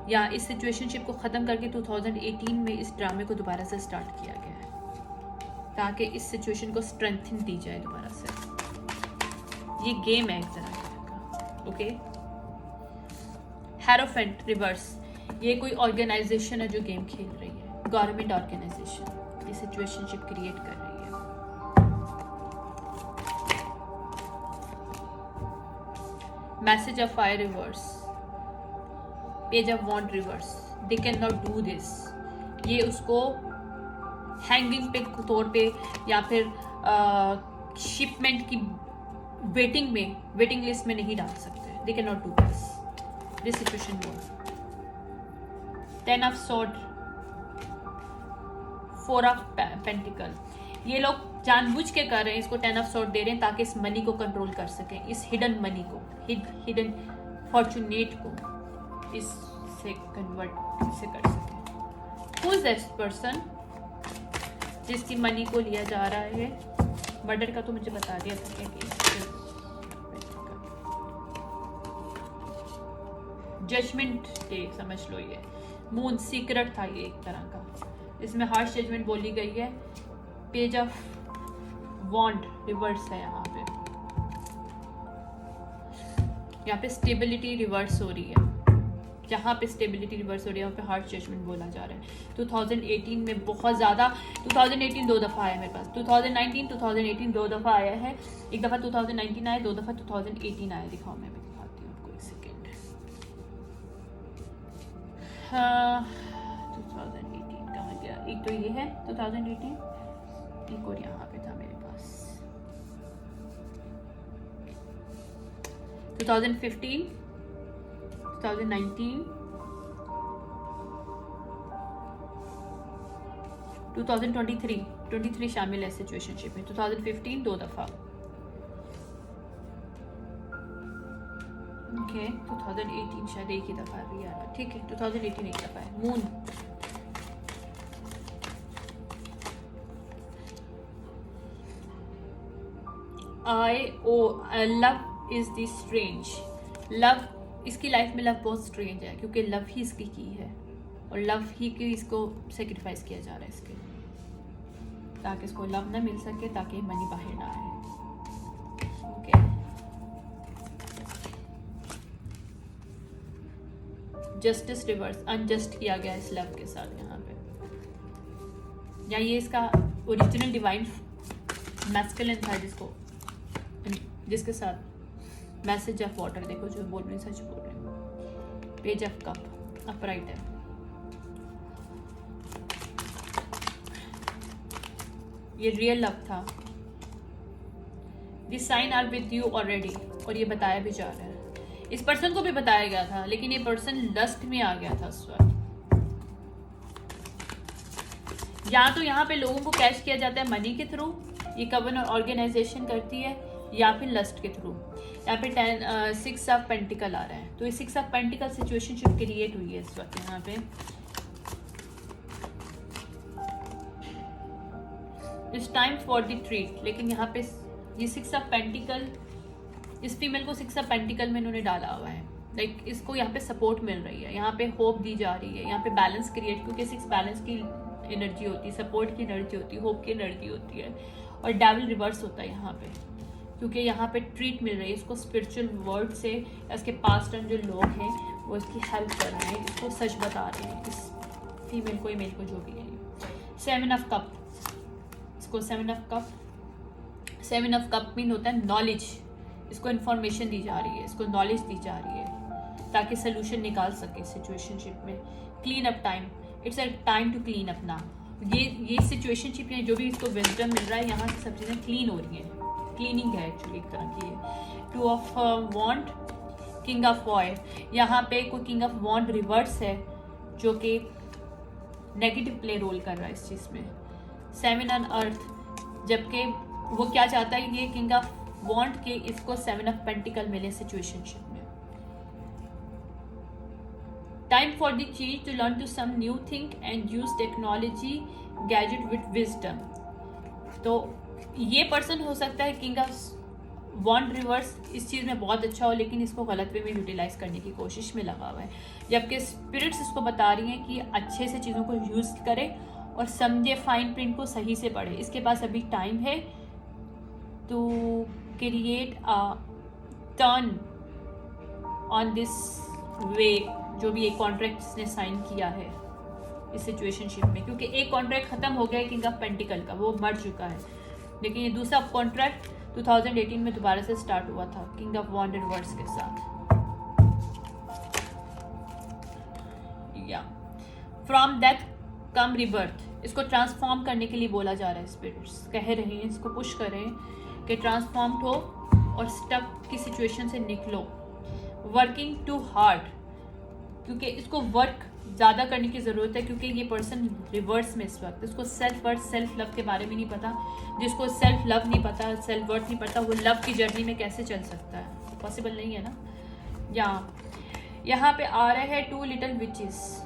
या इस सिचुएशनशिप को ख़त्म करके 2018 में इस ड्रामे को दोबारा से स्टार्ट किया गया है, ताकि इस सिचुएशन को स्ट्रेंथन दी जाए दोबारा से. ये गेम है एक तरह का. ओके. हेरोफेंट रिवर्स, ये कोई ऑर्गेनाइजेशन है जो गेम खेल रही है, गवर्नमेंट ऑर्गेनाइजेशन ये सिचुएशनशिप क्रिएट कर रही है। Message of fire reverse, page of wand reverse, they can not do this. ये उसको हैंगिंग पे तौर पे या फिर शिपमेंट की वेटिंग लिस्ट में नहीं डाल सकते। दे can not do this situation more. 10 of sword, 4 of pentacle, ये लोग जानबूझ के कर रहे हैं, इसको 10 ऑफ सॉर्ड दे रहे हैं ताकि इस मनी को कंट्रोल कर सकें, इस हिडन मनी को, हिडन फॉर्चुनेट को इससे कन्वर्ट इसे कर सकें। हु इज दिस पर्सन जिसकी मनी को लिया जा रहा है? मर्डर का तो मुझे बता दिया था क्या कि जजमेंट डे समझ लो। ये मून सीक्रेट था, ये एक तरह का, इसमें हार्श जजमेंट बोली गई है। पेज ऑफ वॉन्ड रिवर्स है यहाँ पे स्टेबिलिटी रिवर्स हो रही है, जहाँ पे स्टेबिलिटी रिवर्स हो रही है वहाँ पे हार्श जजमेंट बोला जा रहा है। 2018 में बहुत ज़्यादा, 2018 2 दफ़ा आया मेरे पास, 2019 2018 2 दफ़ा आया है, एक दफ़ा 2019 आया, 2 दफ़ा 2018 आया। दिखाओ, मैं भी दिखाती हूँ आपको, एक सेकेंड। हाँ 2018 कहाँ गया? एक तो ये है 2018, एक और यहाँ पे था मेरे पास 2015, 2019, 2023 शामिल है सिचुएशनशिप में। 2015 2 दफ़ा, ओके 2018 शायद एक ही दफ़ा भी आ रहा, ठीक है 2018 एक दफ़ा है। Moon, love is the strange, love, इसकी लाइफ में लव बहुत स्ट्रेंज है क्योंकि लव ही इसकी की है और लव ही की इसको सेक्रीफाइस किया जा रहा है इसके, ताकि इसको लव ना मिल सके, ताकि मनी बाहर ना आए। ओके, जस्टिस रिवर्स, अनजस्ट किया गया इस लव के साथ यहाँ पे, या ये इसका ओरिजिनल डिवाइन मैस्कुलिन था जिसके साथ मैसेज ऑफ वाटर, देखो जो बोल रही सच बोल रही हूँ। पेज ऑफ कप अपराइट है, ये रियल लव था। This sign are with you already, और ये बताया भी जा रहा है, इस पर्सन को भी बताया गया था, लेकिन ये पर्सन लस्ट में आ गया था उस वक्त। या तो यहाँ पे लोगों को कैश किया जाता है मनी के थ्रू, ये कवन ऑर्गेनाइजेशन करती है, या फिर लस्ट के थ्रू। यहाँ पे 6 ऑफ पेंटिकल आ रहा है, तो ये 6 ऑफ पेंटिकल सिचुएशनशिप क्रिएट हुई है इस वक्त यहाँ पे। It's time for the treat, लेकिन यहाँ पे ये 6 ऑफ पेंटिकल, इस फीमेल को 6 ऑफ पेंटिकल में इन्होंने डाला हुआ है, लाइक इसको यहाँ पे सपोर्ट मिल रही है, यहाँ पे होप दी जा रही है, यहाँ पे बैलेंस क्रिएट, क्योंकि 6 बैलेंस की एनर्जी होती है, सपोर्ट की एनर्जी होती है, होप की एनर्जी होती है, और डेविल रिवर्स होता है यहाँ पे, क्योंकि यहाँ पे ट्रीट मिल रही है इसको स्पिरिचुअल वर्ल्ड से। इसके पास्ट टाइम जो लोग हैं वो इसकी हेल्प कर रहे हैं, इसको सच बता रहे हैं, इस फीमेल को, मेल को, जो भी है। 7 ऑफ कप, इसको 7 ऑफ कप मीन होता है नॉलेज, इसको इन्फॉर्मेशन दी जा रही है, इसको नॉलेज दी जा रही है ताकि सोल्यूशन निकाल सके सिचुएशनशिप में। Clean up time, it's a time to clean up now. ये सिचुएशनशिप में जो भी इसको विजडम मिल रहा है, यहाँ से सब चीज़ें क्लीन हो रही हैं, क्लीनिंग है एक्चुअली एक तरह की है। 2 ऑफ वॉन्ड, किंग ऑफ वॉय, यहाँ पे कोई किंग ऑफ वॉन्ड रिवर्स है जो कि नेगेटिव प्ले रोल कर रहा है इस चीज़ में। 7 ऑन अर्थ, जबकि वो क्या चाहता है, ये किंग ऑफ वॉन्ड के इसको 7 ऑफ पेंटिकल मिले सिचुएशनशिप में। टाइम फॉर द चीज to learn to some new thing and use technology gadget with wisdom. तो ये पर्सन हो सकता है किंग ऑफ वॉन्ड रिवर्स इस चीज़ में बहुत अच्छा हो, लेकिन इसको गलत वे में यूटिलाइज करने की कोशिश में लगा हुआ है, जबकि स्पिरिट्स इसको बता रही हैं कि अच्छे से चीज़ों को यूज़ करे और समझे, फाइन प्रिंट को सही से पढ़े। इसके पास अभी टाइम है to create a turn on this way जो भी एक कॉन्ट्रैक्ट इसने साइन किया है इस सिचुएशनशिप में, क्योंकि एक कॉन्ट्रैक्ट खत्म हो गया है किंग ऑफ पेंटिकल का, वो मर चुका है, लेकिन ये दूसरा कॉन्ट्रैक्ट 2018 में दोबारा से स्टार्ट हुआ था किंग ऑफ वॉन्ड रिवर्स के साथ। या फ्रॉम डेथ कम रिबर्थ, इसको ट्रांसफॉर्म करने के लिए बोला जा रहा है, स्पिरिट्स कह रहे हैं, इसको पुश कर रहे हैं कि ट्रांसफॉर्म हो और स्टक की सिचुएशन से निकलो। वर्किंग टू हार्ड, क्योंकि इसको वर्क ज़्यादा करने की ज़रूरत है, क्योंकि ये पर्सन रिवर्स में इस वक्त, इसको सेल्फ वर्थ सेल्फ लव के बारे में नहीं पता। जिसको सेल्फ लव नहीं पता, सेल्फ वर्थ नहीं पता, वो लव की जर्नी में कैसे चल सकता है? पॉसिबल नहीं है ना। यहाँ पे आ रहे हैं 2 little witches,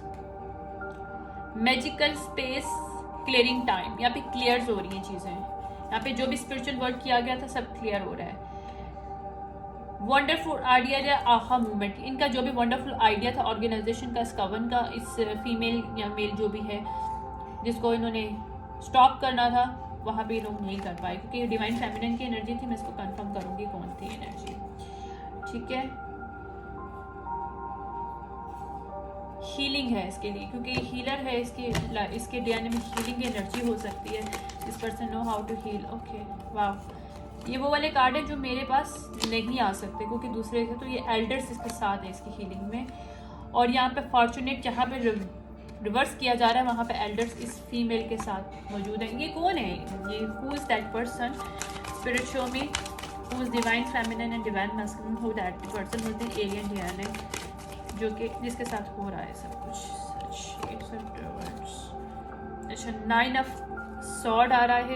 magical space clearing time, यहाँ पे क्लियर्स हो रही हैं चीज़ें, यहाँ पे जो भी स्पिरिचुअल वर्क किया गया था सब क्लियर हो रहा है। वंडरफुल आइडिया या आहा मूवमेंट, इनका जो भी वंडरफुल आइडिया था ऑर्गेनाइजेशन का, स्कवन का, इस फीमेल या मेल जो भी है जिसको इन्होंने स्टॉप करना था, वहाँ पे ये लोग नहीं कर पाए, क्योंकि डिवाइन फेमिनिन की एनर्जी थी। मैं इसको कंफर्म करूँगी कौन थी एनर्जी, ठीक है। हीलिंग है इसके लिए, क्योंकि हीलर है, इसके डीएनए में हीलिंग एनर्जी हो सकती है। This person know how to heal. Okay, वाह, ये वो वाले कार्ड है जो मेरे पास नहीं आ सकते क्योंकि दूसरे थे, तो ये एल्डर्स इसके साथ है इसकी हीलिंग में। और यहाँ पे फॉर्चुनेट जहाँ पे रिवर्स किया जा रहा है वहाँ पे एल्डर्स इस फीमेल के साथ मौजूद है। ये कौन है? ये who is that person? Spirit show me who is divine feminine and divine masculine, who that person with the alien DNA, जो कि जिसके साथ हो रहा है सब कुछ। अच्छा, 9 ऑफ सॉर्ड आ रहा है।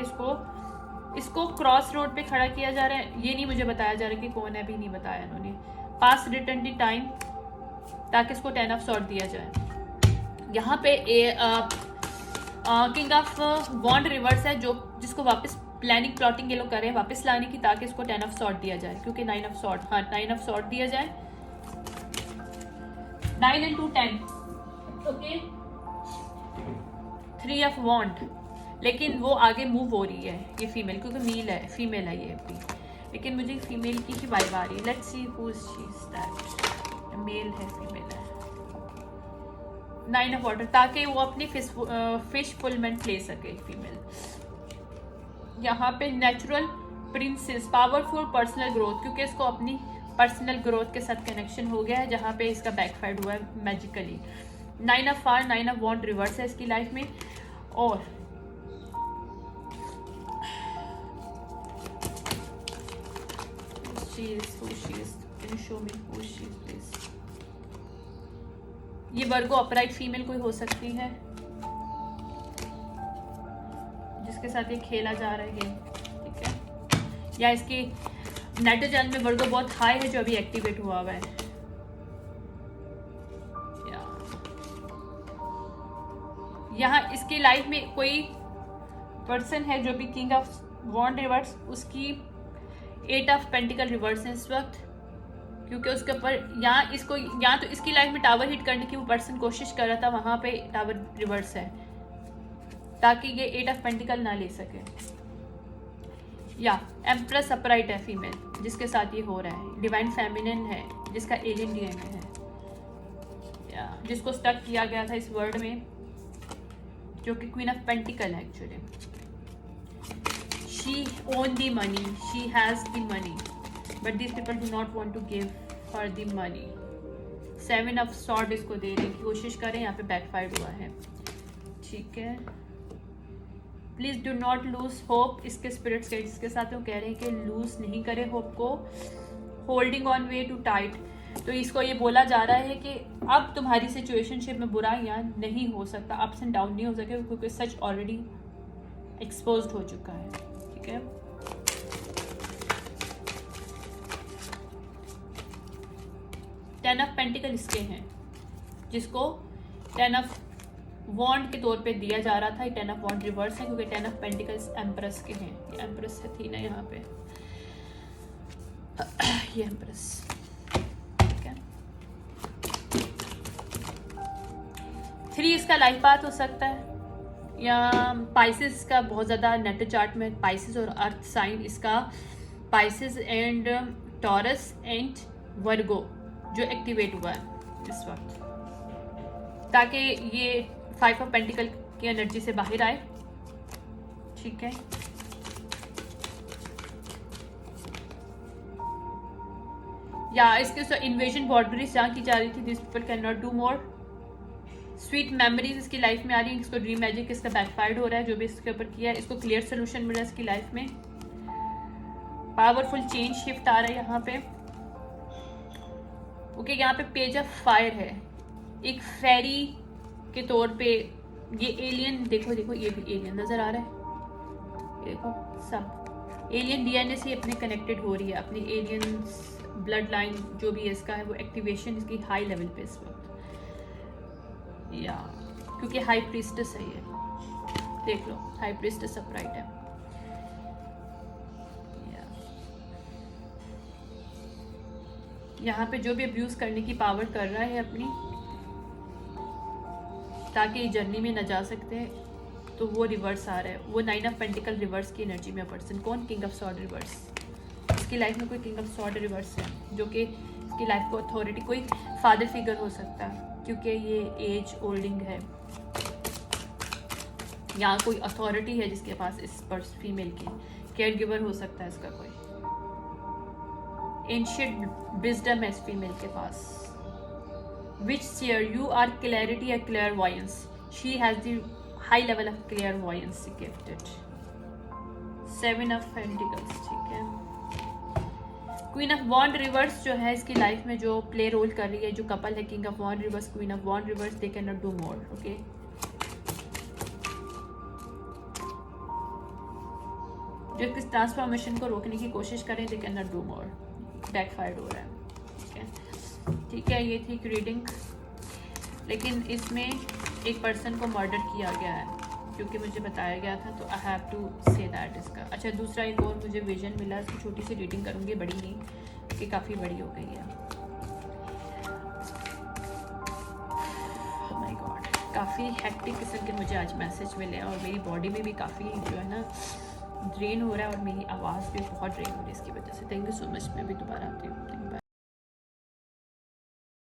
इसको क्रॉस रोड पे खड़ा किया जा रहा है। ये नहीं मुझे बताया जा रहा है कि कौन है, अभी नहीं बताया इन्होंने। पास रिटर्न दी टाइम, ताकि इसको 10 ऑफ सॉर्ड दिया जाए। यहाँ पे किंग ऑफ वॉन्ड रिवर्स है, जो जिसको वापस प्लानिंग प्लॉटिंग ये लोग कर रहे हैं वापस लाने की, ताकि इसको 10 ऑफ सॉर्ड दिया जाए, क्योंकि 9 ऑफ सॉर्ड, हाँ 9 ऑफ सॉर्ड दिया जाए। 9 and 2 10, ओके। 3 ऑफ वॉन्ड, लेकिन वो आगे मूव हो रही है ये फीमेल, क्योंकि फीमेल है ये अभी, लेकिन मुझे फीमेल की ही वाइब आ रही है। Let's see who is she is that, male है फीमेल है। 9 ऑफ वाटर, ताकि वो अपनी फिश फुलमेंट ले सके फीमेल। यहाँ पे natural princess, powerful personal growth, क्योंकि इसको अपनी पर्सनल ग्रोथ के साथ कनेक्शन हो गया है, जहाँ पे इसका बैकफायर हुआ है magically. 9 of fire, 9 of wand reverse है इसकी लाइफ में। और ये वर्गो अपराइट फीमेल कोई हो सकती है जिसके साथ ये खेला जा रहा है गेम, ठीक है। या इसके नाइट्रोजन में वर्गो बहुत हाई है जो अभी एक्टिवेट हुआ है। यहाँ इसकी लाइफ में कोई पर्सन है जो भी किंग ऑफ वॉन्ड रिवर्स, उसकी 8 ऑफ पेंटिकल रिवर्स है इस वक्त, क्योंकि उसके ऊपर यहाँ तो इसकी लाइफ में टावर हिट करने की वो पर्सन कोशिश कर रहा था, वहाँ पे टावर रिवर्स है, ताकि ये 8 ऑफ पेंटिकल ना ले सके। या एम्प्रेस अपराइट है फीमेल जिसके साथ ये हो रहा है, डिवाइन फेमिनिन है जिसका एलियन डीएनए है, या जिसको स्टक किया गया था इस वर्ड में, जो कि क्वीन ऑफ पेंटिकल है actually. She own the money, she has the money, but these people do not want to give her the money. 7 of sword इसको देने की कोशिश करें, यहाँ पे बैकफायर हुआ है, ठीक है। Please do not lose hope, इसके स्पिरिट्स के जिसके साथ वो कह रहे हैं कि लूज नहीं करे होप को। Holding on way too tight, तो इसको ये बोला जा रहा है कि अब तुम्हारी सिचुएशनशिप में बुराइयाँ नहीं हो सकता, अप्स एंड डाउन नहीं हो सके, क्योंकि सच ऑलरेडी एक्सपोज्ड हो चुका है, ठीक है। टेन ऑफ पेंटिकल इसके हैं, जिसको 10 ऑफ वॉन्ड के तौर पे दिया जा रहा था। 10 ऑफ वॉन्ड रिवर्स है, क्योंकि 10 ऑफ पेंटिकल्स एम्प्रेस के हैं। ये एम्प्रेस थी ना यहाँ पे, ये एम्प्रेस, ठीक है। 3 इसका लाइफ पाथ हो सकता है, या पाइसेस का बहुत ज़्यादा नेट चार्ट में पाइसेस और अर्थ साइन इसका, पाइसेस एंड टॉरस एंड वर्गो जो एक्टिवेट हुआ है इस वक्त, ताकि ये 5 ऑफ पेंटिकल की एनर्जी से बाहर आए। ठीक है, या इसके इन्वेजन बाउंड्रीज जहाँ की जा रही थी, this people can not do more. Sweet memories इसकी लाइफ में आ रही है, इसको ड्रीम मैजिक इसका बैकफायर्ड हो रहा है, जो भी इसके ऊपर किया है, इसको क्लियर सोल्यूशन मिल रहा है इसकी लाइफ में। पावरफुल चेंज शिफ्ट आ रहा है यहाँ पे। ओके, यहाँ पे पेज ऑफ फायर है, एक फेरी के तौर पे ये एलियन, देखो देखो ये भी एलियन नजर आ रहा है, देखो सब एलियन डीएनए से अपने कनेक्टेड हो रही है, अपनी एलियन ब्लड लाइन जो भी है इसका है वो एक्टिवेशन इसकी हाई लेवल पे इस वक्त, या क्योंकि हाई प्रीस्टेस है ये, देख लो हाई प्रीस्टेस अपराइट है। यहाँ पे जो भी अब्यूज करने की पावर कर रहा है अपनी, ताकि जर्नी में न जा सकते, तो वो रिवर्स आ रहा है। वो 9 ऑफ पेंटिकल रिवर्स की एनर्जी में पर्सन, कौन? King of sword reverse. इसकी लाइफ में कोई किंग ऑफ सॉर्ड रिवर्स है, जो कि इसकी लाइफ को अथॉरिटी, कोई फादर फिगर हो सकता है क्योंकि ये एज ओल्डिंग है, यहाँ कोई अथॉरिटी है जिसके पास इस पर फीमेल की, केयर गिवर हो सकता है इसका कोई, एंशिएंट विजडम है इस फीमेल के पास। विच सेयर यू आर क्लैरिटी या क्लेयरवॉयंस, she has the high level of क्लेयरवॉयंस gifted. 7 of pentacles, ठीक है। क्वीन ऑफ वॉन्ड रिवर्स जो है इसकी लाइफ में जो प्ले रोल कर रही है, जो कपल है, king of wand reverse, queen of wand reverse, they can not do more. Okay, जो इस ट्रांसफॉर्मेशन को रोकने की कोशिश करें, they can not do more, backfired हो रहा है। ठीक है, ठीक है, ये थी रीडिंग, लेकिन इसमें एक पर्सन को मर्डर किया गया है क्योंकि मुझे बताया गया था, तो I have to say that इसका। अच्छा, दूसरा एक और मुझे विजन मिला, इसकी छोटी सी रीडिंग करूँगी, बड़ी नहीं, कि काफ़ी बड़ी हो गई है। माय गॉड, काफ़ी हेक्टिक किस्म के मुझे आज मैसेज मिले और मेरी बॉडी में भी काफ़ी जो है ना ड्रेन हो रहा है और मेरी आवाज़ भी बहुत ड्रेन हो रही है इसकी वजह से। थैंक यू सो मच, मैं भी दोबारा आती हूँ।